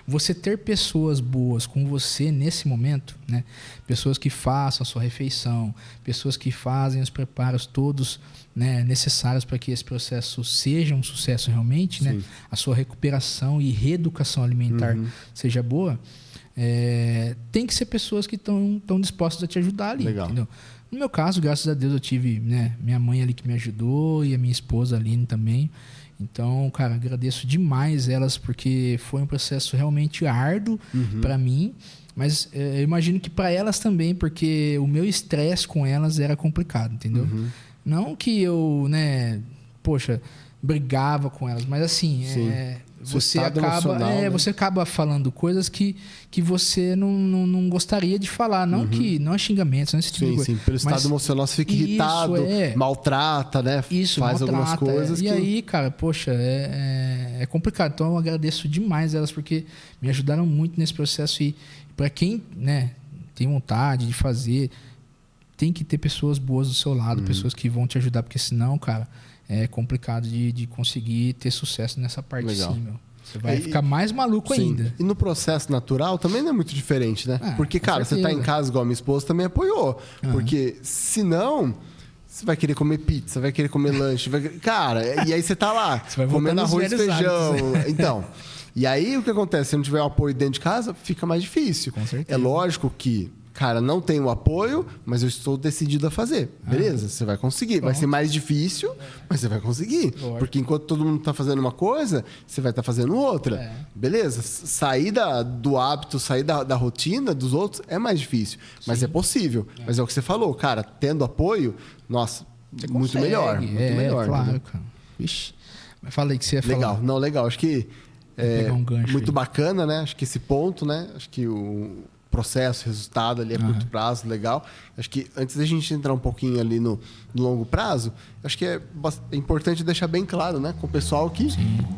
você ter pessoas boas com você nesse momento, né? Pessoas que façam a sua refeição, pessoas que fazem os preparos todos, né, necessários para que esse processo seja um sucesso realmente, né? A sua recuperação e reeducação alimentar seja boa, tem que ser pessoas que estão dispostas a te ajudar ali, entendeu? No meu caso, graças a Deus, eu tive, né, minha mãe ali que me ajudou e a minha esposa, Aline, também. Então, cara, agradeço demais elas, porque foi um processo realmente árduo para mim. Mas eu imagino que para elas também, porque o meu estresse com elas era complicado, entendeu? Não que eu, né, poxa, brigava com elas, mas assim, você acaba falando coisas que você não gostaria de falar. Não é xingamentos, não é esse tipo de coisa. Sim, pelo estado emocional você fica irritado, maltrata, né? Faz algumas coisas. E aí, cara, poxa, é complicado. Então eu agradeço demais elas, porque me ajudaram muito nesse processo. E para quem, né, tem vontade de fazer, tem que ter pessoas boas do seu lado, pessoas que vão te ajudar, porque senão, cara, é complicado de conseguir ter sucesso nessa parte. Legal. Sim, meu. Você vai ficar mais maluco ainda. E no processo natural também não é muito diferente, né? Porque, cara, você tá em casa igual a minha esposa também apoiou. Porque senão você vai querer comer pizza, vai querer comer lanche, cara, e aí você tá lá comendo arroz e feijão. Então, e aí o que acontece? Se não tiver o apoio dentro de casa, fica mais difícil. Com certeza. É lógico que, cara, não tenho apoio, mas eu estou decidido a fazer. Beleza, você vai conseguir. Vai ser mais difícil, mas você vai conseguir. Lógico. Porque enquanto todo mundo está fazendo uma coisa, você vai estar fazendo outra. Beleza? Sair do hábito, sair da rotina dos outros é mais difícil. Mas é possível. Mas é o que você falou, cara, tendo apoio, nossa, você muito consegue. Melhor. Muito melhor. Claro, né? Cara. Vixe. Mas fala aí que você ia falar. Legal. Não, legal. Acho que muito aí. Bacana, né? Acho que esse ponto, né? Acho que o processo, resultado ali a curto prazo, legal. Acho que antes da gente entrar um pouquinho ali no longo prazo, acho que é importante deixar bem claro, né, com o pessoal que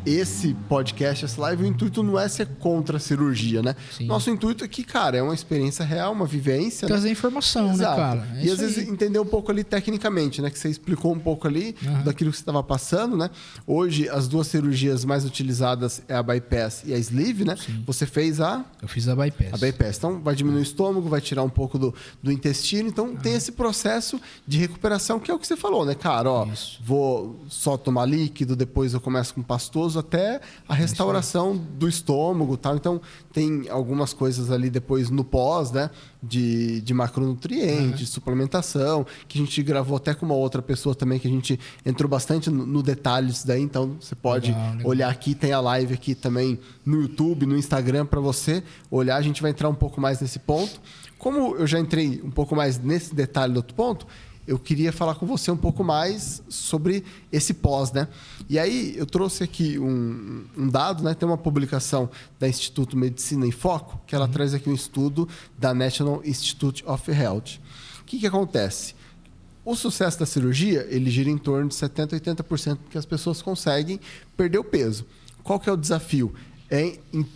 esse podcast, essa live, o intuito não é ser contra a cirurgia, né? Sim. Nosso intuito é que, cara, é uma experiência real, uma vivência. Trazer informação, né, cara? E às vezes entender um pouco ali tecnicamente, né? Que você explicou um pouco ali daquilo que você estava passando, né? Hoje, as duas cirurgias mais utilizadas é a bypass e a sleeve, né? Sim. Você fez Eu fiz a bypass. A bypass. Então, vai diminuir o estômago, vai tirar um pouco do intestino. Então, tem esse processo de recuperação, que é o que você falou, né, cara? Ó, vou só tomar líquido, depois eu começo com pastoso, até a restauração do estômago e tal. Então, tem algumas coisas ali depois no pós, né? De macronutrientes, suplementação, que a gente gravou até com uma outra pessoa também, que a gente entrou bastante no detalhe disso daí. Então, você pode olhar aqui, tem a live aqui também no YouTube, no Instagram, para você olhar. A gente vai entrar um pouco mais nesse ponto. Como eu já entrei um pouco mais nesse detalhe do outro ponto, eu queria falar com você um pouco mais sobre esse pós, né? E aí, eu trouxe aqui um dado, né? Tem uma publicação da Instituto Medicina em Foco, que ela traz aqui um estudo da National Institute of Health. O que acontece? O sucesso da cirurgia, ele gira em torno de 70% a 80%, porque as pessoas conseguem perder o peso. Qual que é o desafio?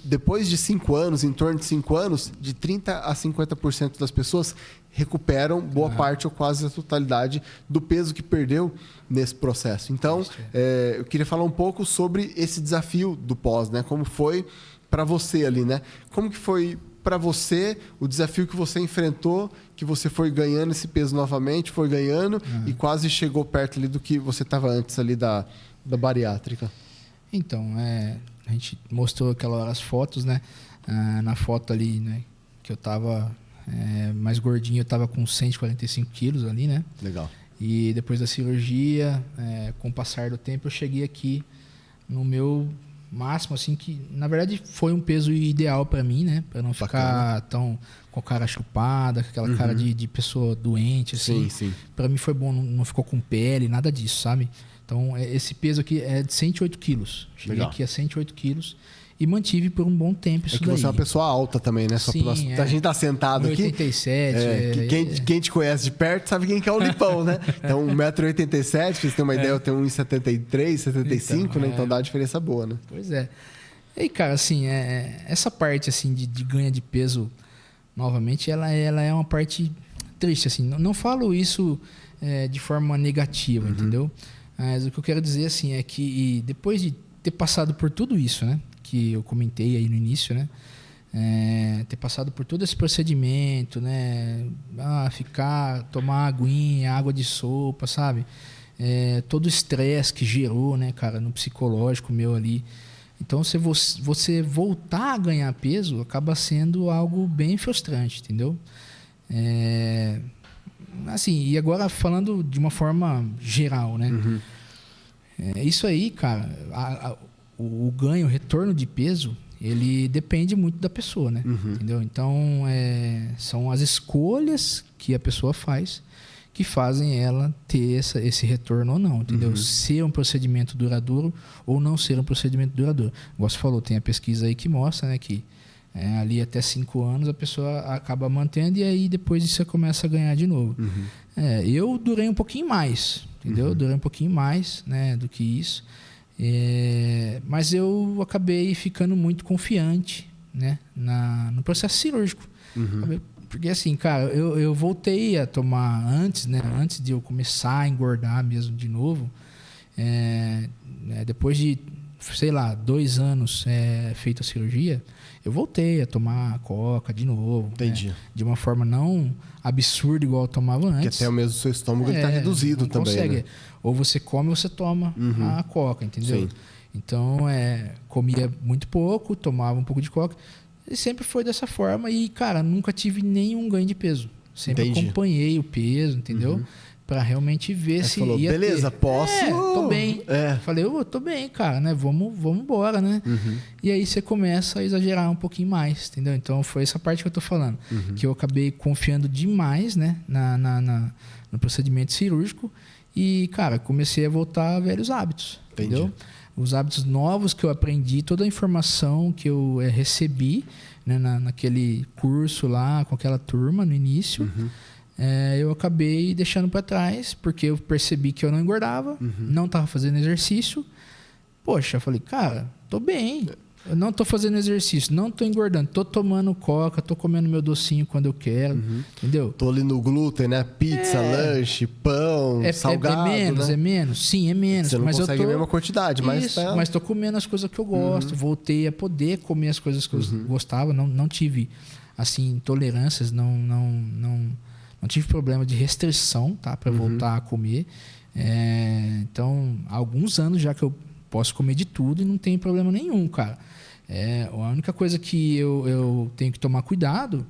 Depois de 5 anos, em torno de 5 anos, de 30% a 50% das pessoas recuperam boa parte ou quase a totalidade do peso que perdeu nesse processo. Então, eu queria falar um pouco sobre esse desafio do pós, né? Como foi para você ali, né? Como que foi para você o desafio que você enfrentou, que você foi ganhando esse peso novamente, foi ganhando e quase chegou perto ali do que você estava antes ali da bariátrica? Então, a gente mostrou aquela hora as fotos, né? Na foto ali, né? Que eu tava mais gordinho, eu tava com 145 quilos ali, né? Legal. E depois da cirurgia, com o passar do tempo, eu cheguei aqui no meu máximo, assim, que na verdade foi um peso ideal para mim, né? Para não ficar tão com a cara chupada, com aquela cara de pessoa doente, assim. Sim. Para mim foi bom, não ficou com pele, nada disso, sabe? Então, esse peso aqui é de 108 quilos. Cheguei aqui a 108 quilos e mantive por um bom tempo isso daí. Você é uma pessoa alta também, né? Sim, a gente tá sentado aqui. 1,87. Quem te conhece de perto sabe quem que é o Lipão, né? Então, 1,87m, pra vocês terem uma ideia, eu tenho 1,73, 75, então, né? Então dá uma diferença boa, né? Pois é. E, cara, assim, essa parte assim, de ganho de peso, novamente, ela é uma parte triste, assim. Não falo isso de forma negativa, entendeu? Mas o que eu quero dizer, assim, é que depois de ter passado por tudo isso, né? Que eu comentei aí no início, né? Ter passado por todo esse procedimento, né? Tomar aguinha, água de sopa, sabe? Todo o estresse que gerou, né, cara, no psicológico meu ali. Então, se você voltar a ganhar peso, acaba sendo algo bem frustrante, entendeu? Assim, e agora falando de uma forma geral, né? Isso aí, cara, o ganho, o retorno de peso, ele depende muito da pessoa, né? Entendeu? Então, são as escolhas que a pessoa faz que fazem ela ter esse retorno ou não, entendeu? Ser um procedimento duradouro ou não ser um procedimento duradouro. Como você falou, tem a pesquisa aí que mostra, né, que ali até 5 anos a pessoa acaba mantendo e aí depois você começa a ganhar de novo. Eu durei um pouquinho mais, entendeu? Durei um pouquinho mais, né, do que isso. Mas eu acabei ficando muito confiante, né, no processo cirúrgico. Porque assim, cara, eu voltei a tomar antes de eu começar a engordar mesmo de novo, depois de, sei lá, 2 anos feito a cirurgia, eu voltei a tomar coca de novo. Entendi. Né? De uma forma não absurda igual eu tomava antes. Porque até o mesmo seu estômago ele tá reduzido também, consegue. Né? Ou você come ou você toma a coca, entendeu? Sim. Então, comia muito pouco, tomava um pouco de coca. E sempre foi dessa forma e, cara, nunca tive nenhum ganho de peso. Sempre acompanhei o peso, entendeu? Pra realmente ver se falou, ia beleza, ter. posso. Tô bem. Falei, tô bem, cara, né? Vamos embora, né? E aí você começa a exagerar um pouquinho mais, entendeu? Então foi essa parte que eu tô falando. Que eu acabei confiando demais, né? No procedimento cirúrgico. E, cara, comecei a voltar a velhos hábitos, entendeu? Os hábitos novos que eu aprendi, toda a informação que eu recebi, né, naquele curso lá, com aquela turma no início, eu acabei deixando para trás, porque eu percebi que eu não engordava, não estava fazendo exercício. Poxa, eu falei, cara, tô bem. Eu não tô fazendo exercício, não tô engordando, tô tomando coca, tô comendo meu docinho quando eu quero, entendeu? Tô ali no glúten, né? Pizza, lanche, pão, salgado, é menos, sim, é menos. Você não mas consegue eu tô... a mesma quantidade, mas... Mas tô comendo as coisas que eu gosto, voltei a poder comer as coisas que eu gostava, não tive assim, intolerâncias, não tive problema de restrição, tá? Para voltar a comer. Então, há alguns anos já que eu posso comer de tudo e não tem problema nenhum, cara. A única coisa que eu tenho que tomar cuidado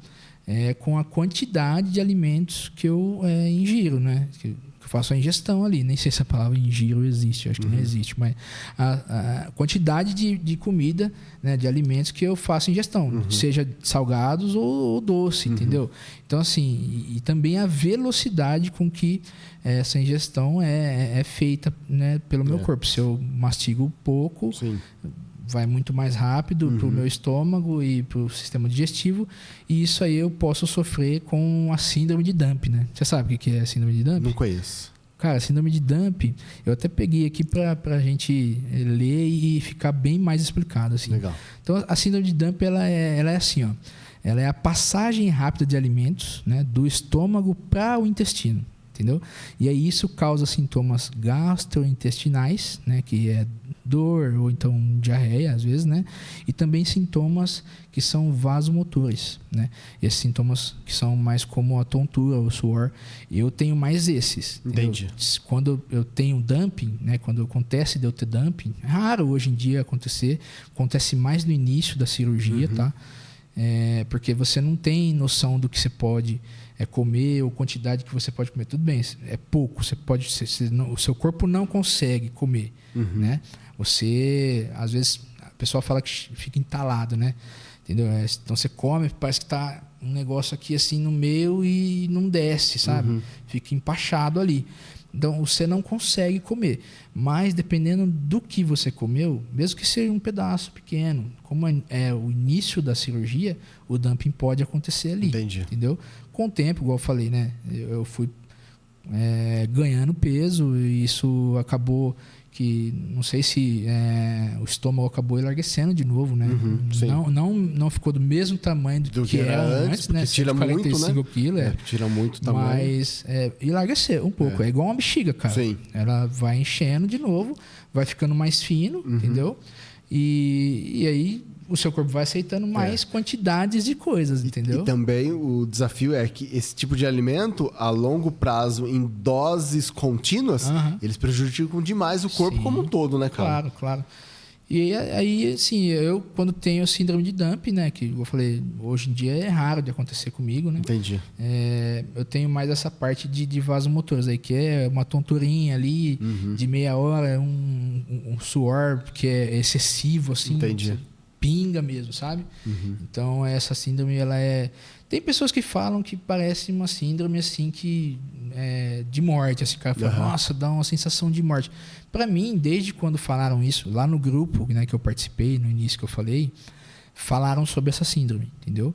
é com a quantidade de alimentos que eu ingiro, né? Que eu faço a ingestão ali. Nem sei se a palavra ingiro existe, acho que não existe, mas a quantidade de comida, né, de alimentos que eu faço ingestão, seja salgados ou doce, entendeu? Então, assim, e também a velocidade com que essa ingestão é feita, né, pelo meu corpo. Se eu mastigo pouco, Sim, vai muito mais rápido para o meu estômago e para o sistema digestivo, e isso aí eu posso sofrer com a síndrome de Dump, né? Você sabe o que é a síndrome de Dump? não conheço. Cara, a síndrome de Dump, eu até peguei aqui para a gente ler e ficar bem mais explicado, assim. Legal. Então, a síndrome de Dump, ela é assim, ó. Ela é a passagem rápida de alimentos, né, do estômago para o intestino, entendeu? E aí isso causa sintomas gastrointestinais, né, que é dor ou então diarreia às vezes, né? E também sintomas que são vasomotores, né? Esses sintomas que são mais como a tontura, o suor. Eu tenho mais esses. Entendi. Quando eu tenho dumping, né? Quando acontece de eu ter dumping, é raro hoje em dia acontecer. Acontece mais no início da cirurgia, tá? Porque você não tem noção do que você pode comer ou quantidade que você pode comer. Tudo bem, é pouco. O seu corpo não consegue comer, né? Você, às vezes, a pessoa fala que fica entalado, né? Entendeu? Então você come, parece que tá um negócio aqui assim no meio e não desce, sabe? Fica empachado ali. Então você não consegue comer. Mas dependendo do que você comeu, mesmo que seja um pedaço pequeno, como é o início da cirurgia, o dumping pode acontecer ali. Entendi. Entendeu? Com o tempo, igual eu falei, né? Eu fui ganhando peso e isso acabou não sei se o estômago acabou enlarguecendo de novo, né? Não ficou do mesmo tamanho do que era antes, né? Tira 45 muito, né? quilos. Tira muito tamanho. Mas enlargueceu um pouco. É igual uma bexiga, cara. Sim. Ela vai enchendo de novo, vai ficando mais fino, entendeu? E aí o seu corpo vai aceitando mais quantidades de coisas, entendeu? E também o desafio é que esse tipo de alimento, a longo prazo, em doses contínuas, eles prejudicam demais o corpo como um todo, né, cara? Claro. E aí, assim, eu quando tenho síndrome de Dump, né, que eu falei, hoje em dia é raro de acontecer comigo, né? Entendi. Eu tenho mais essa parte de vasomotores aí, que é uma tonturinha ali de meia hora, um suor que é excessivo, assim. Entendi. Pinga mesmo, sabe? Então, essa síndrome, ela é... Tem pessoas que falam que parece uma síndrome, assim, que de morte. Assim, o cara fala, nossa, dá uma sensação de morte. Para mim, desde quando falaram isso, lá no grupo, né, que eu participei, no início que eu falei, falaram sobre essa síndrome, entendeu?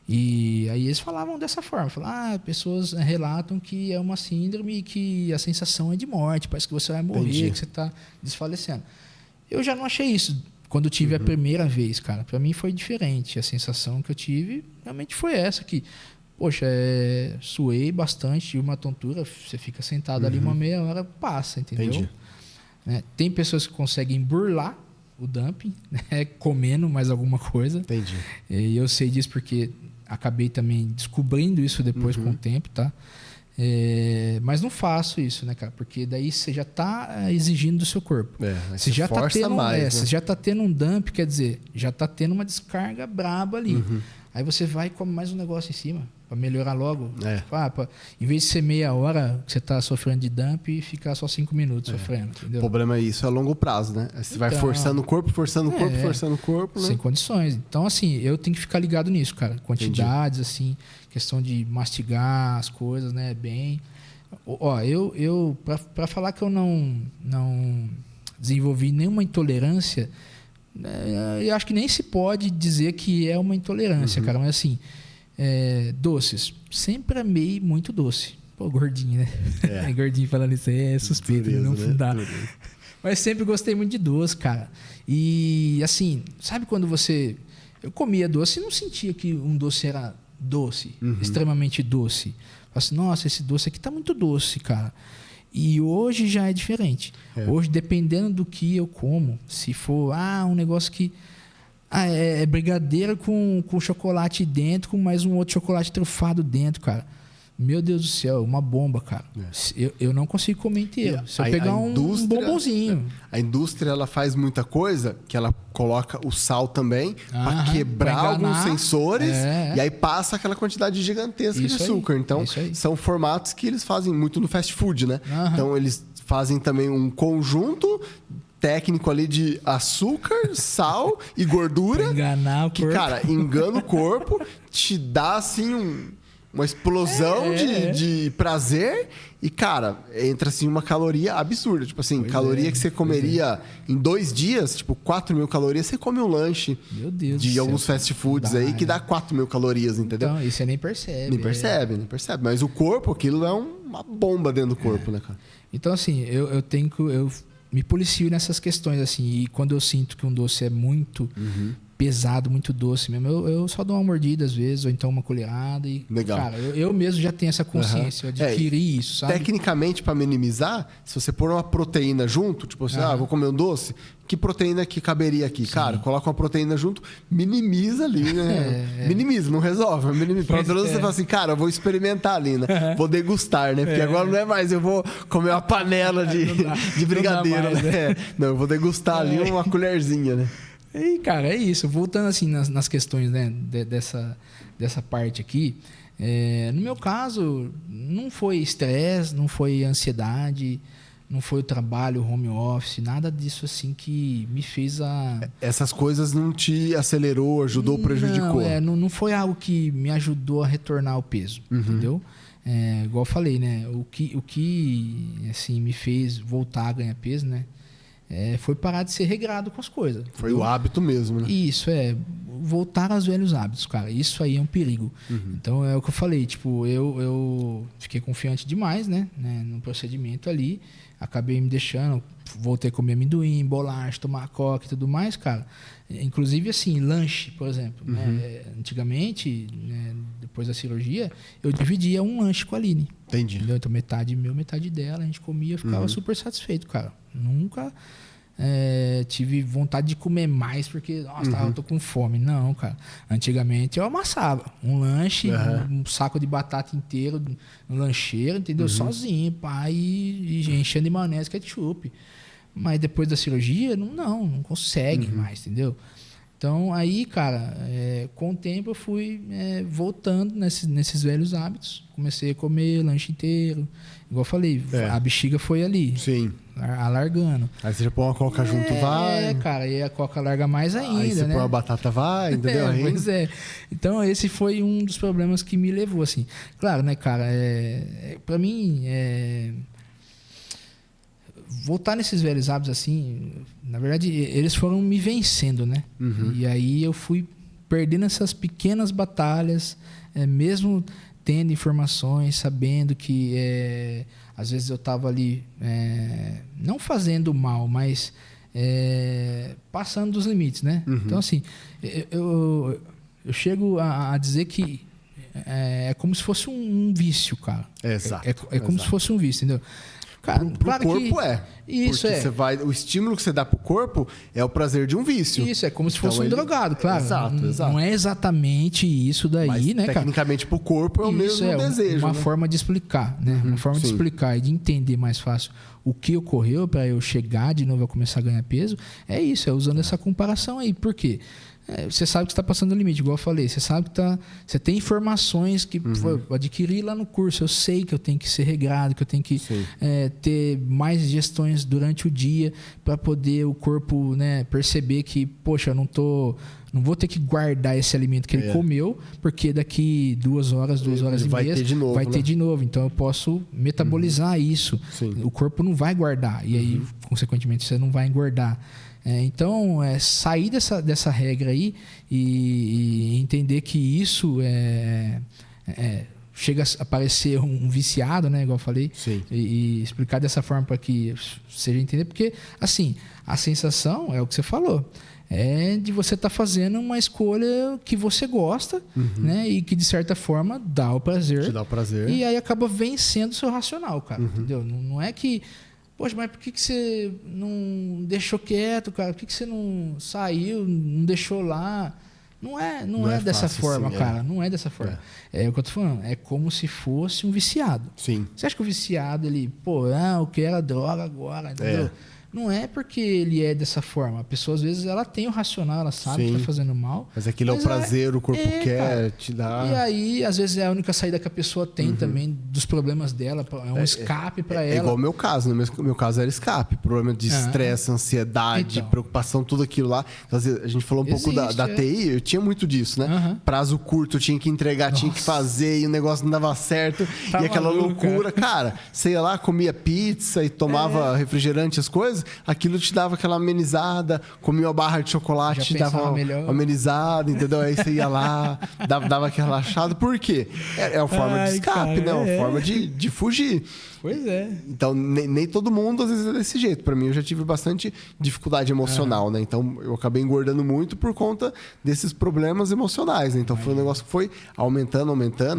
E aí eles falavam dessa forma. Falaram, pessoas relatam que é uma síndrome e que a sensação é de morte, parece que você vai morrer, que você está desfalecendo. Eu já não achei isso. Quando eu tive a primeira vez, cara, para mim foi diferente. A sensação que eu tive realmente foi essa, que, poxa, suei bastante, tive uma tontura, você fica sentado ali uma meia hora, passa, entendeu? Entendi. Tem pessoas que conseguem burlar o dumping, né, comendo mais alguma coisa. Entendi. E eu sei disso porque acabei também descobrindo isso depois com o tempo, tá? Mas não faço isso, né, cara? Porque daí você já está exigindo do seu corpo. Você já está tendo, né? Você já tá tendo um dump, quer dizer, já está tendo uma descarga braba ali. Aí você vai e come mais um negócio em cima para melhorar logo. Em vez de ser meia hora que você está sofrendo de dump e ficar só 5 minutos sofrendo, entendeu? O problema é isso, é a longo prazo, né? Aí você vai forçando o corpo, forçando o corpo, né? Sem condições. Então, assim, eu tenho que ficar ligado nisso, cara. Quantidades, assim, questão de mastigar as coisas, né? Bem. Ó, eu para falar que eu não desenvolvi nenhuma intolerância, eu acho que nem se pode dizer que é uma intolerância, cara. Mas, assim, doces. Sempre amei muito doce. Pô, gordinho, né? Gordinho falando isso aí é suspeito, não dá. Mas sempre gostei muito de doce, cara. E, assim, sabe quando eu comia doce e não sentia que um doce era doce, extremamente doce. Assim, nossa, esse doce aqui tá muito doce, cara. E hoje já é diferente. Hoje, dependendo do que eu como, se for um negócio que É brigadeiro com chocolate dentro, com mais um outro chocolate trufado dentro, cara. Meu Deus do céu, uma bomba, cara. Eu não consigo comer inteiro. Se eu pegar um bombonzinho. A indústria, ela faz muita coisa, que ela coloca o sal também para quebrar alguns sensores e aí passa aquela quantidade gigantesca de açúcar. Então, são formatos que eles fazem muito no fast food, né? Então, eles fazem também um conjunto técnico ali de açúcar, sal e gordura. Pra enganar o corpo. Que, cara, engana o corpo, te dá, assim, uma explosão de prazer e, cara, entra assim uma caloria absurda. Tipo assim, caloria que você comeria em 2 dias, tipo 4.000 calorias, você come um lanche de alguns fast foods aí que dá 4.000 calorias, entendeu? Então, isso você nem percebe. Nem percebe. Mas o corpo, aquilo é uma bomba dentro do corpo, né, cara? Então, assim, eu me policio nessas questões, assim, e quando eu sinto que um doce é muito pesado, muito doce mesmo, eu só dou uma mordida às vezes, ou então uma colherada e... Legal. Cara, eu mesmo já tenho essa consciência, eu adquiri isso, sabe? Tecnicamente, para minimizar, se você pôr uma proteína junto, tipo assim, vou comer um doce, que proteína que caberia aqui? Sim. Cara, coloca uma proteína junto, minimiza ali, né? Minimiza, não resolve. Para você fala assim, cara, eu vou experimentar ali, né? Vou degustar, né? Porque agora não é mais eu vou comer uma panela de brigadeiro, mais, né? Não, eu vou degustar ali uma colherzinha, né? E, cara, é isso. Voltando assim nas questões, né, dessa parte aqui, no meu caso, não foi estresse, não foi ansiedade, não foi o trabalho, o home office, nada disso assim que me fez Essas coisas não te acelerou, ajudou, prejudicou? Não foi algo que me ajudou a retornar ao peso, entendeu? Igual eu falei, né? O que assim, me fez voltar a ganhar peso, né? Foi parar de ser regrado com as coisas. Foi o hábito mesmo, né? Isso, voltar aos velhos hábitos, cara. Isso aí é um perigo. Então, é o que eu falei, tipo, eu fiquei confiante demais, né? No procedimento ali. Acabei me deixando, voltei a comer amendoim, bolacha, tomar coca e tudo mais, cara. Inclusive, assim, lanche, por exemplo. Né? Antigamente, né, depois da cirurgia, eu dividia um lanche com a Aline. Entendi. Entendeu? Então, metade meu, metade dela. A gente comia, ficava super satisfeito, cara. Nunca tive vontade de comer mais porque, nossa, eu tô com fome. Não, cara. Antigamente eu amassava um lanche, um saco de batata inteiro no lancheiro, entendeu? Sozinho, pai, e enchendo de maionese, ketchup. Mas depois da cirurgia, não consegue mais, entendeu? Então, aí, cara, com o tempo eu fui voltando nesses velhos hábitos. Comecei a comer lanche inteiro. Igual eu falei, a bexiga foi ali. Sim. Alargando. Aí você já põe uma coca junto, vai. Cara, e a coca larga mais ainda, aí você põe a batata, vai, entendeu? Pois é. Então, esse foi um dos problemas que me levou, assim. Claro, né, cara, pra mim, voltar nesses velhos hábitos, assim, na verdade, eles foram me vencendo, né? E aí eu fui perdendo essas pequenas batalhas, mesmo tendo informações, sabendo que às vezes eu estava ali não fazendo mal, mas passando dos limites, né? Então, assim, eu chego a dizer que é como se fosse um vício, cara. Exato. É como se fosse um vício, entendeu? Cara, pro corpo Isso porque o estímulo que você dá pro corpo é o prazer de um vício. Isso, é como se fosse um drogado, claro. Exato. Não é exatamente isso daí, mas, né, cara? Tecnicamente pro corpo é o mesmo desejo. Uma né? forma de explicar, né? Uma forma de explicar e de entender mais fácil o que ocorreu para eu chegar de novo a começar a ganhar peso. É isso, usando essa comparação aí. Por quê? Você sabe que está passando o limite, igual eu falei. Você sabe que você tem informações que eu adquiri lá no curso. Eu sei que eu tenho que ser regrado, que eu tenho que ter mais gestões durante o dia para poder o corpo, né, perceber que, poxa, eu não vou ter que guardar esse alimento que ele comeu, porque daqui 2 horas, 2 horas e meia vai ter de novo. Então eu posso metabolizar isso. Sim. O corpo não vai guardar e aí, consequentemente, você não vai engordar. Então, sair dessa regra aí e entender que isso chega a parecer um viciado, né? Igual eu falei. Sim. E explicar dessa forma para que seja entender. Porque, assim, a sensação é o que você falou. É de você estar fazendo uma escolha que você gosta, né? E que, de certa forma, dá o prazer. Te dá o prazer. E aí acaba vencendo o seu racional, cara. Entendeu? Não é que... Poxa, mas por que você não deixou quieto, cara? Por que você não saiu, não deixou lá? Não é dessa fácil forma, assim, cara. Não é dessa forma. É o que eu tô falando. É como se fosse um viciado. Sim. Você acha que o viciado, ele... Pô, eu quero a droga agora, entendeu? Não é porque ele é dessa forma. A pessoa, às vezes, ela tem o racional, ela sabe que tá fazendo mal. Mas aquilo é o prazer, o corpo quer, cara, te dá. E aí, às vezes, é a única saída que a pessoa tem também dos problemas dela. É um escape para ela. É igual o meu caso. No meu caso era escape. Problema de estresse, ansiedade, preocupação, tudo aquilo lá. Então, a gente falou um pouco da TI. Eu tinha muito disso, né? Prazo curto, eu tinha que entregar, tinha que fazer. E o negócio não dava certo. Tá e aquela maluco, loucura. Cara, você ia lá, comia pizza e tomava refrigerante, as coisas. Aquilo te dava aquela amenizada, comia uma barra de chocolate, te dava uma amenizada, entendeu? Aí você ia lá, dava aquela relaxada. Por quê? É uma forma de escape, né? Uma forma de fugir. Pois é. Então, nem todo mundo, às vezes, é desse jeito. Para mim, eu já tive bastante dificuldade emocional, né? Então, eu acabei engordando muito por conta desses problemas emocionais, né? Então, foi um negócio que foi aumentando,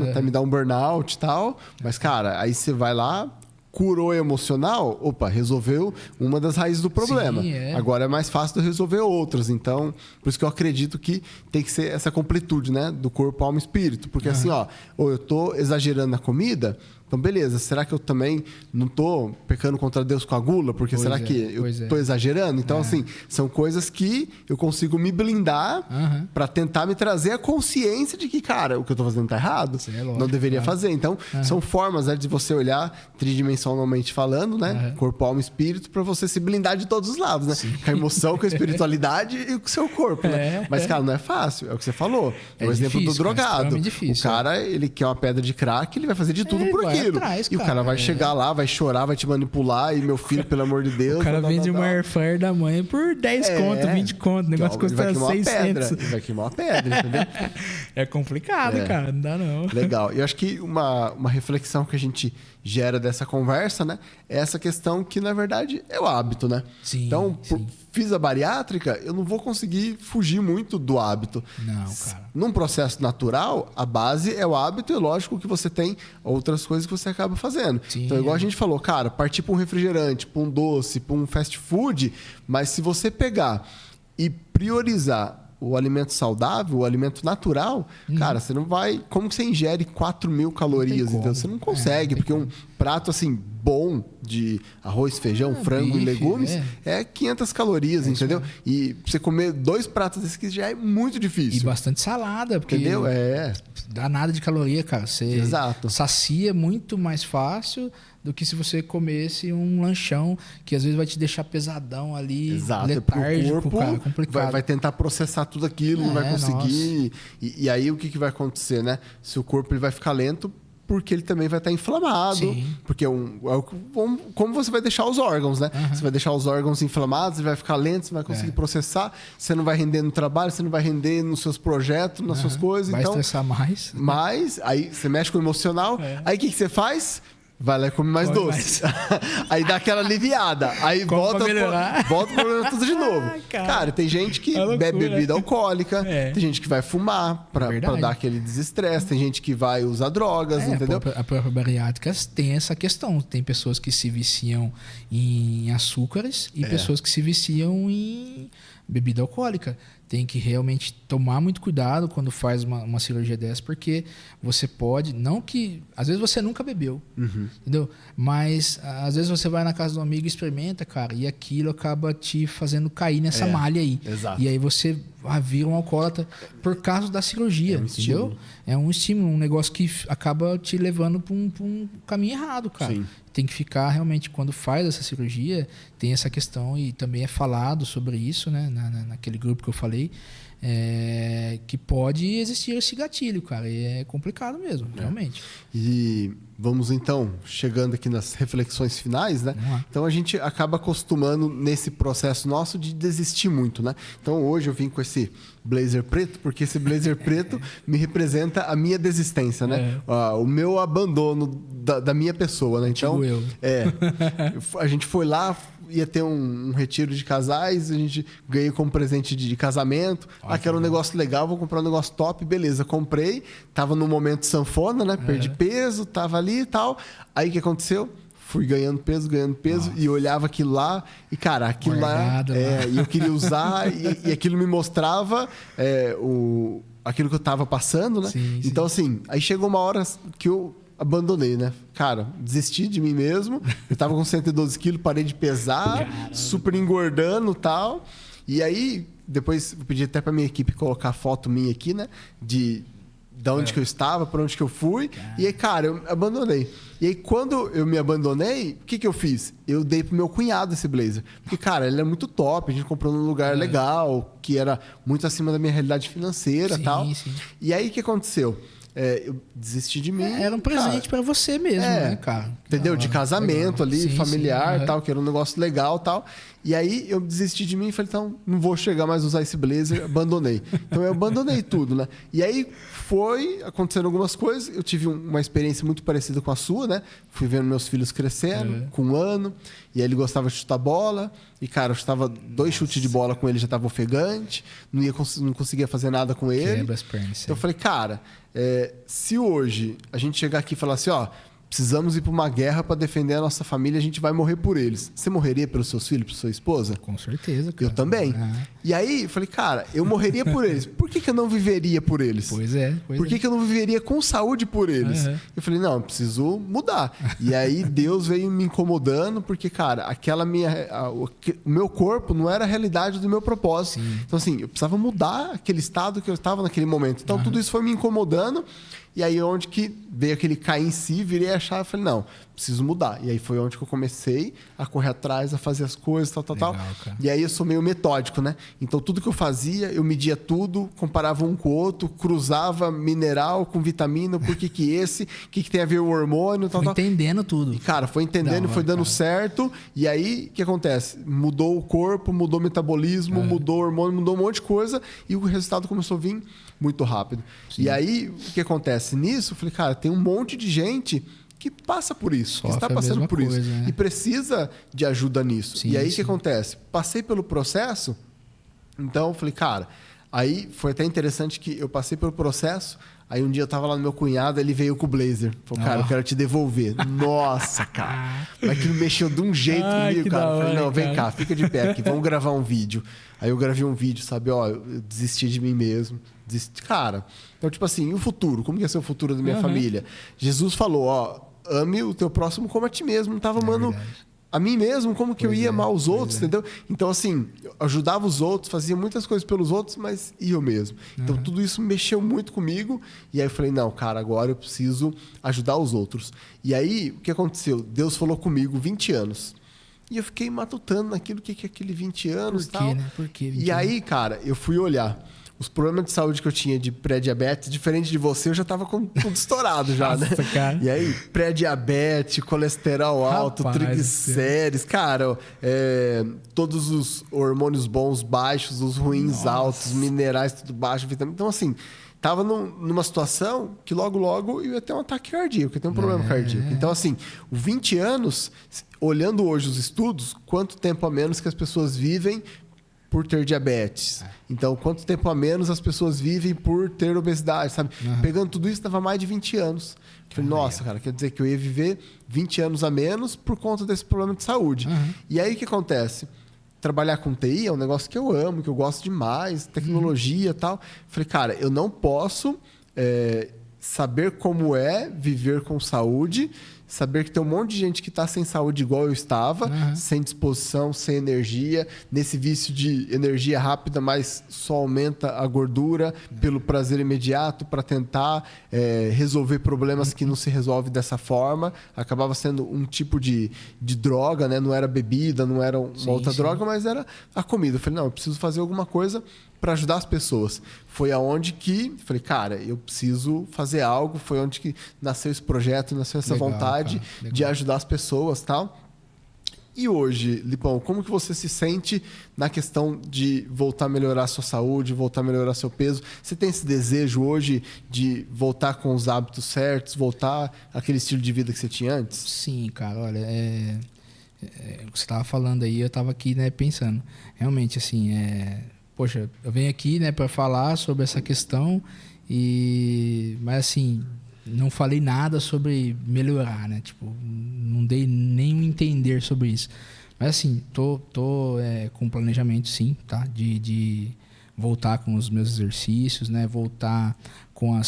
até me dar um burnout e tal. Mas, cara, aí você vai lá, curou emocional, resolveu uma das raízes do problema. Sim, Agora é mais fácil de resolver outras. Então, por isso que eu acredito que tem que ser essa completude, né? Do corpo, alma e espírito. Porque assim, eu tô exagerando na comida, então beleza, será que eu também não tô pecando contra Deus com a gula? Porque será que eu tô exagerando? Então, assim, são coisas que eu consigo me blindar para tentar me trazer a consciência de que, cara, o que eu tô fazendo tá errado. Não deveria fazer. Então, são formas, né, de você olhar tridimensionalmente falando, né? Corpo, alma e espírito, para você se blindar de todos os lados, né? Com a emoção, com a espiritualidade e com o seu corpo, né? Mas, cara, não é fácil. É o que você falou. É o exemplo do drogado. O cara, ele quer uma pedra de crack, ele vai fazer de tudo por aquilo. Atrás, e o cara vai chegar lá, vai chorar, vai te manipular. E meu filho, pelo amor de Deus... O cara vende uma air fryer da mãe por 10 conto, 20 conto. O negócio custa 600. Vai queimar uma pedra, entendeu? É complicado, cara. Não dá não. Legal. E eu acho que uma reflexão que a gente gera dessa conversa, né? É essa questão que, na verdade, é o hábito, né? Sim, então, fiz a bariátrica, eu não vou conseguir fugir muito do hábito. Não, cara. Num processo natural, a base é o hábito e lógico que você tem outras coisas que você acaba fazendo. Sim, então, igual a gente falou, cara, partir para um refrigerante, para um doce, para um fast food, mas se você pegar e priorizar o alimento saudável, o alimento natural, cara, você não vai... Como que você ingere 4.000 calorias? Então, você não consegue, porque um prato, assim, bom de arroz, feijão, frango bife, e legumes é 500 calorias, entendeu? E pra você comer 2 pratos desses que já é muito difícil. E bastante salada, porque... Entendeu? Dá nada de caloria, cara. Você Exato. sacia muito mais fácil do que se você comesse um lanchão que às vezes vai te deixar pesadão ali, letárgico, o corpo cara, complicado. vai tentar processar tudo aquilo, não vai conseguir. E aí o que vai acontecer, né? Se o corpo ele vai ficar lento, porque ele também vai estar inflamado. Sim. Porque como você vai deixar os órgãos, né? Você vai deixar os órgãos inflamados, ele vai ficar lento, você não vai conseguir processar, você não vai render no trabalho, você não vai render nos seus projetos, nas suas coisas. Vai estressar mais. Mas, aí você mexe com o emocional, aí o que você faz? Vai lá e come mais doce. Aí dá aquela aliviada. Aí volta o problema tudo de novo. Cara, tem gente que bebe bebida alcoólica, tem gente que vai fumar pra dar aquele desestresse, tem gente que vai usar drogas, entendeu? A própria bariátrica tem essa questão. Tem pessoas que se viciam em açúcares e pessoas que se viciam em bebida alcoólica. Tem que realmente tomar muito cuidado quando faz uma cirurgia dessa, porque você pode... Não que... Às vezes você nunca bebeu, entendeu? Mas às vezes você vai na casa de um amigo e experimenta, cara, e aquilo acaba te fazendo cair nessa malha aí. Exato. E aí você vira um alcoólatra por causa da cirurgia, entendeu? É um estímulo, um negócio que acaba te levando para um caminho errado, cara. Sim. Tem que ficar realmente, quando faz essa cirurgia, tem essa questão e também é falado sobre isso, né? Naquele grupo que eu falei, que pode existir esse gatilho, cara. E é complicado mesmo, realmente. E vamos então, chegando aqui nas reflexões finais, né? Então a gente acaba acostumando nesse processo nosso de desistir muito, né? Então hoje eu vim com esse blazer preto, porque esse blazer preto me representa a minha desistência, né? O meu abandono da minha pessoa, né? Então, a gente foi lá, ia ter um retiro de casais, a gente ganhou como presente de casamento. Que era um negócio legal, vou comprar um negócio top, beleza. Comprei, tava no momento sanfona, né? Perdi peso, tava ali e tal. Aí o que aconteceu? fui ganhando peso, e olhava aquilo lá, e cara, aquilo guardado lá, e eu queria usar, e aquilo me mostrava aquilo que eu tava passando, né? Sim, então, assim, aí chegou uma hora que eu abandonei, né? Cara, desisti de mim mesmo, eu tava com 112 quilos, parei de pesar, super engordando e tal, e aí, depois eu pedi até pra minha equipe colocar foto minha aqui, né? Da onde que eu estava, para onde que eu fui. E aí, cara, eu abandonei. E aí, quando eu me abandonei, o que eu fiz? Eu dei pro meu cunhado esse blazer. Porque, cara, ele é muito top. A gente comprou num lugar legal, que era muito acima da minha realidade financeira e tal. Sim. E aí, o que aconteceu? Eu desisti de mim. Era um presente para você mesmo, né, cara? Entendeu? De casamento legal. ali, familiar tal, que era um negócio legal tal. E aí eu desisti de mim e falei, então, não vou chegar mais a usar esse blazer, abandonei. Então eu abandonei tudo, né? E aí foi acontecendo algumas coisas. Eu tive uma experiência muito parecida com a sua, né? Fui vendo meus filhos crescendo, com 1 ano. E aí ele gostava de chutar bola. E, cara, eu chutava 2 chutes de bola com ele, já tava ofegante. Não conseguia fazer nada com ele. Quebra as pernas. Então eu falei, cara, se hoje a gente chegar aqui e falar assim, ó, precisamos ir para uma guerra para defender a nossa família, a gente vai morrer por eles. Você morreria pelos seus filhos, por sua esposa? Com certeza, cara. Eu também. E aí, eu falei, cara, eu morreria por eles. Por que eu não viveria por eles? Pois é. Por que eu não viveria com saúde por eles? Eu falei, não, eu preciso mudar. E aí, Deus veio me incomodando, porque, cara, o meu corpo não era a realidade do meu propósito. Sim. Então, assim, eu precisava mudar aquele estado que eu estava naquele momento. Então, tudo isso foi me incomodando. E aí, onde que veio aquele cair em si, virei a chave e falei, não, preciso mudar. E aí foi onde que eu comecei a correr atrás, a fazer as coisas, tal. Cara. E aí eu sou meio metódico, né? Então, tudo que eu fazia, eu media tudo, comparava um com o outro, cruzava mineral com vitamina, por que esse, o que tem a ver o hormônio, tal. Entendendo tudo. E, cara, foi entendendo, foi dando certo. E aí, o que acontece? Mudou o corpo, mudou o metabolismo, mudou o hormônio, mudou um monte de coisa. E o resultado começou a vir muito rápido. Sim. E aí, o que acontece nisso? Eu falei, cara, tem um monte de gente que passa por isso, que está passando por isso. E precisa de ajuda nisso. Sim, e aí, o que acontece? Passei pelo processo, então eu falei, cara... Aí foi até interessante que eu passei pelo processo, aí um dia eu tava lá no meu cunhado, ele veio com o blazer. Falou, cara, eu quero te devolver. Nossa, cara. Aquilo mexeu de um jeito comigo, cara. Eu falei, não, vem cá, fica de pé aqui, vamos gravar um vídeo. Aí eu gravei um vídeo, sabe? Ó, eu desisti de mim mesmo. Cara, então tipo assim, e o futuro? Como que ia ser o futuro da minha família? Jesus falou, ó, ame o teu próximo como a ti mesmo. Não tava amando a mim mesmo, como que eu ia amar os outros, entendeu? Então, assim, eu ajudava os outros, fazia muitas coisas pelos outros, mas eu mesmo. Então, tudo isso mexeu muito comigo. E aí eu falei, não, cara, agora eu preciso ajudar os outros. E aí, o que aconteceu? Deus falou comigo 20 anos. E eu fiquei matutando naquilo que é aquele 20 anos e tal. Né? Por quê? E aí, cara, eu fui olhar. Os problemas de saúde que eu tinha de pré-diabetes, diferente de você, eu já tava com tudo estourado já, né? Cara. E aí, pré-diabetes, colesterol alto, triglicérides, cara, todos os hormônios bons baixos, os ruins altos, minerais tudo baixo, vitamina. Então, assim, tava numa situação que logo eu ia ter um ataque cardíaco, eu tenho um problema cardíaco. Então, assim, 20 anos, olhando hoje os estudos, quanto tempo a menos que as pessoas vivem por ter diabetes. Então, quanto tempo a menos as pessoas vivem por ter obesidade, sabe? Pegando tudo isso, dava mais de 20 anos. Eu falei, nossa, cara, quer dizer que eu ia viver 20 anos a menos por conta desse problema de saúde. E aí, o que acontece? Trabalhar com TI é um negócio que eu amo, que eu gosto demais, tecnologia e tal. Eu falei, cara, eu não posso saber como é viver com saúde, saber que tem um monte de gente que está sem saúde igual eu estava, sem disposição, sem energia, nesse vício de energia rápida, mas só aumenta a gordura pelo prazer imediato para tentar resolver problemas que não se resolve dessa forma. Acabava sendo um tipo de droga, né? Não era bebida, não era uma outra droga, mas era a comida. Eu falei, não, eu preciso fazer alguma coisa para ajudar as pessoas. Foi aonde que falei, cara, eu preciso fazer algo. Foi onde que nasceu esse projeto, nasceu essa vontade de ajudar as pessoas, tal. E hoje, Lipão, como que você se sente na questão de voltar a melhorar a sua saúde, voltar a melhorar seu peso? Você tem esse desejo hoje de voltar com os hábitos certos, voltar àquele estilo de vida que você tinha antes? Sim, cara, olha, você estava falando aí, eu estava aqui, né, pensando. Realmente, assim, poxa, eu venho aqui, né, para falar sobre essa questão, mas assim, não falei nada sobre melhorar, né? Tipo, não dei nem entender sobre isso. Mas assim, tô com planejamento sim, tá? De voltar com os meus exercícios, né? Voltar com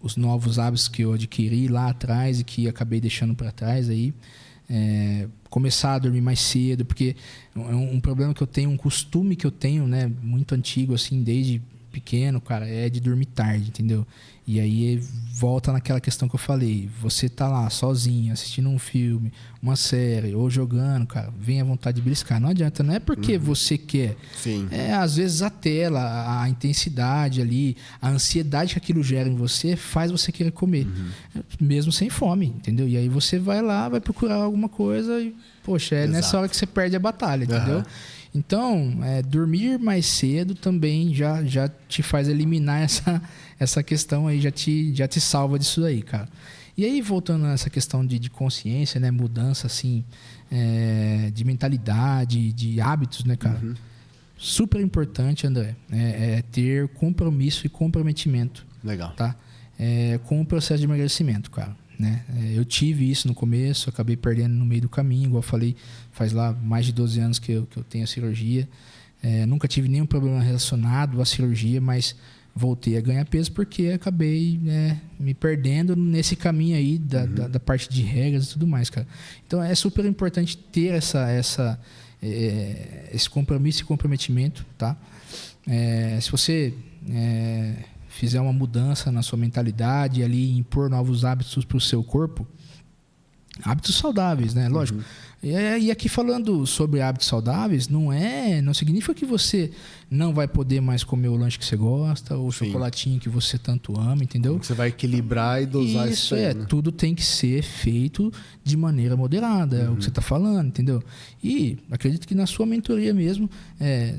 os novos hábitos que eu adquiri lá atrás e que acabei deixando para trás aí. Começar a dormir mais cedo, porque é um problema que eu tenho, um costume que eu tenho, né? Muito antigo, assim, desde pequeno, cara, é de dormir tarde, entendeu? E aí volta naquela questão que eu falei. Você tá lá sozinho, assistindo um filme, uma série, ou jogando, cara, vem a vontade de beliscar. Não adianta, não é porque você quer. Sim. Às vezes a tela, a intensidade ali, a ansiedade que aquilo gera em você faz você querer comer. Mesmo sem fome, entendeu? E aí você vai lá, vai procurar alguma coisa e, poxa, nessa hora que você perde a batalha, entendeu? Então, dormir mais cedo também já te faz eliminar essa questão aí, já te salva disso aí, cara. E aí, voltando nessa questão de consciência, né? Mudança, assim, de mentalidade, de hábitos, né, cara? Super importante, André, ter compromisso e comprometimento. Legal. Tá? Com o processo de emagrecimento, cara. Né? Eu tive isso no começo, acabei perdendo no meio do caminho, igual eu falei, faz lá mais de 12 anos que eu tenho a cirurgia. Nunca tive nenhum problema relacionado à cirurgia, mas voltei a ganhar peso porque acabei me perdendo nesse caminho aí da parte de regras e tudo mais, cara. Então é super importante ter esse compromisso e comprometimento, tá? Se você fizer uma mudança na sua mentalidade ali, impor novos hábitos para o seu corpo, hábitos saudáveis, né? Lógico. E aqui falando sobre hábitos saudáveis, não significa que você não vai poder mais comer o lanche que você gosta, ou o chocolatinho que você tanto ama, entendeu? Como você vai equilibrar e dosar isso aí, né? Tudo tem que ser feito de maneira moderada, é o que você está falando, entendeu? E acredito que na sua mentoria mesmo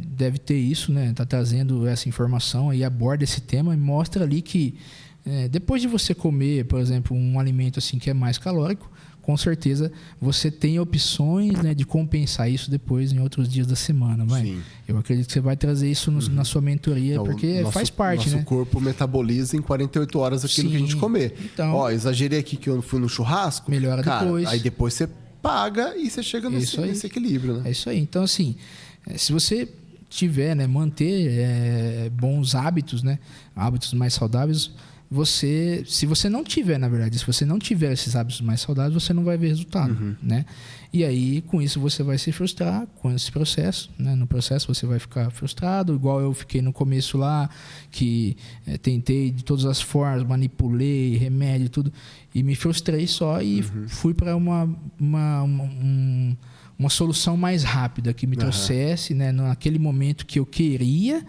deve ter isso, né? Tá trazendo essa informação aí, aborda esse tema e mostra ali que depois de você comer, por exemplo, um alimento assim que é mais calórico, com certeza você tem opções, né, de compensar isso depois em outros dias da semana. Eu acredito que você vai trazer isso na sua mentoria, então, porque faz parte, né? Nosso corpo metaboliza em 48 horas aquilo que a gente comer. Então, exagerei aqui que eu fui no churrasco. Melhora depois. Aí depois você paga e você chega nesse equilíbrio, né? É isso aí. Então, assim, se você tiver, né, manter bons hábitos, né, hábitos mais saudáveis, se você não tiver, na verdade, se você não tiver esses hábitos mais saudáveis, você não vai ver resultado, né? E aí, com isso, você vai se frustrar com esse processo, né? No processo, você vai ficar frustrado, igual eu fiquei no começo lá, que tentei de todas as formas, manipulei, remédio, tudo, e me frustrei só e fui para uma solução mais rápida, que me trouxesse, né, naquele momento que eu queria,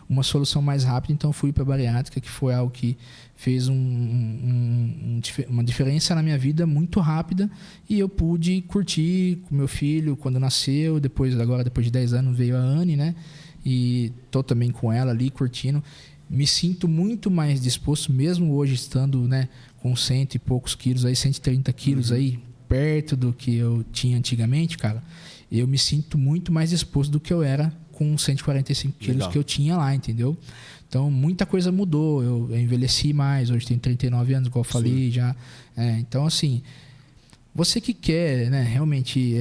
uma solução mais rápida. Então fui para a bariátrica, que foi algo que fez uma diferença na minha vida muito rápida, e eu pude curtir com meu filho quando nasceu. Depois de 10 anos veio a Anne, né? E tô também com ela ali curtindo. Me sinto muito mais disposto, mesmo hoje estando, né, com 100 e poucos quilos aí, 130 quilos aí, perto do que eu tinha antigamente, cara. Eu me sinto muito mais disposto do que eu era com 145 quilos que eu tinha lá, entendeu? Então, muita coisa mudou. Eu envelheci mais, hoje tenho 39 anos, igual eu falei já. Então, assim, você que quer, né, realmente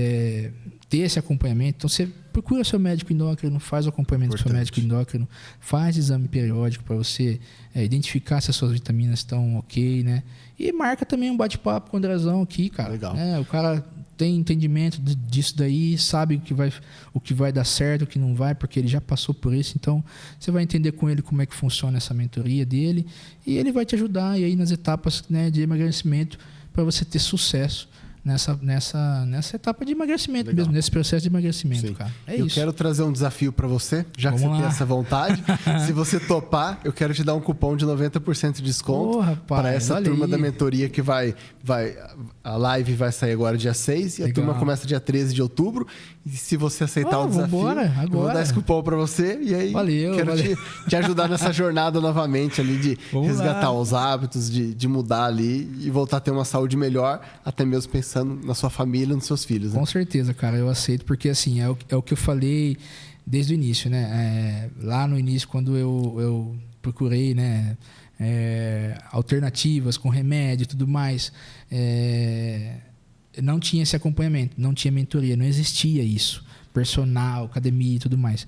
ter esse acompanhamento, então você procura seu médico endócrino, faz o acompanhamento do seu médico endócrino, faz exame periódico para você identificar se as suas vitaminas estão ok, né? E marca também um bate-papo com o Andrezão aqui, cara. Legal. O cara tem entendimento disso daí, sabe o que vai dar certo, o que não vai, porque ele já passou por isso. Então, você vai entender com ele como é que funciona essa mentoria dele, e ele vai te ajudar e aí nas etapas, né, de emagrecimento, para você ter sucesso nessa etapa de emagrecimento mesmo, nesse processo de emagrecimento, cara. Eu quero trazer um desafio para você, já que você tem essa vontade. Se você topar, eu quero te dar um cupom de 90% de desconto para essa turma da mentoria que a live vai sair agora dia 6 e a turma começa dia 13 de outubro. E se você aceitar o desafio, eu vou dar esse cupom para você, e aí quero te ajudar nessa jornada novamente ali de resgatar os hábitos, de mudar ali e voltar a ter uma saúde melhor, até mesmo pensando na sua família, nos seus filhos, né? Com certeza, cara, eu aceito, porque assim, é o que eu falei desde o início, né? Lá no início, quando eu procurei, né, alternativas com remédio e tudo mais, não tinha esse acompanhamento, não tinha mentoria, não existia isso. Personal, academia e tudo mais.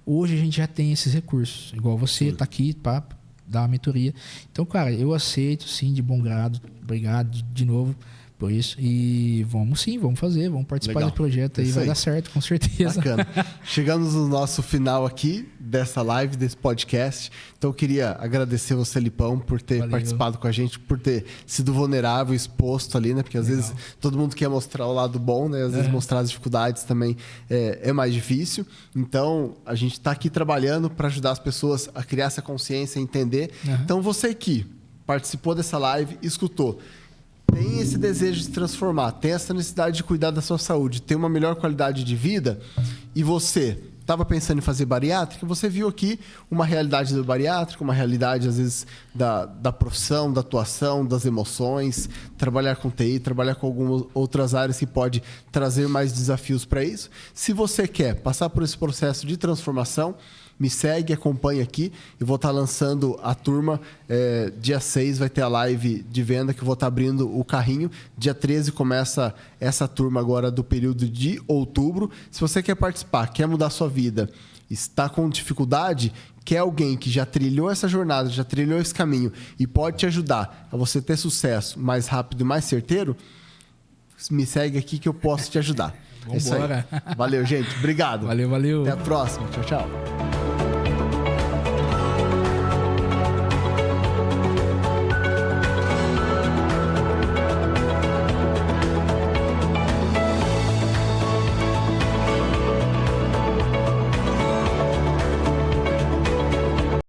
Hoje a gente já tem esses recursos. Igual você tá aqui para dar uma mentoria. Então, cara, eu aceito sim, de bom grado. Obrigado de novo por isso. E vamos fazer, vamos participar desse projeto aí, vai dar certo, com certeza. Bacana. Chegamos no nosso final aqui dessa live, desse podcast. Então eu queria agradecer você, Lipão, por ter participado com a gente, por ter sido vulnerável, exposto ali, né? Porque às vezes todo mundo quer mostrar o lado bom, né? Às vezes mostrar as dificuldades também é mais difícil. Então a gente está aqui trabalhando para ajudar as pessoas a criar essa consciência, a entender. Então você que participou dessa live, escutou, tem esse desejo de se transformar, tem essa necessidade de cuidar da sua saúde, ter uma melhor qualidade de vida, e você estava pensando em fazer bariátrica, você viu aqui uma realidade do bariátrico, uma realidade, às vezes, da profissão, da atuação, das emoções, trabalhar com TI, trabalhar com algumas outras áreas que pode trazer mais desafios para isso. Se você quer passar por esse processo de transformação, me segue, acompanha aqui. Eu vou estar lançando a turma. Dia 6 vai ter a live de venda que eu vou estar abrindo o carrinho. Dia 13 começa essa turma agora do período de outubro. Se você quer participar, quer mudar a sua vida, está com dificuldade, quer alguém que já trilhou essa jornada, já trilhou esse caminho e pode te ajudar a você ter sucesso mais rápido e mais certeiro, me segue aqui que eu posso te ajudar. Vambora. É isso aí. Valeu, gente. Obrigado. Valeu. Até a próxima. Tchau, tchau.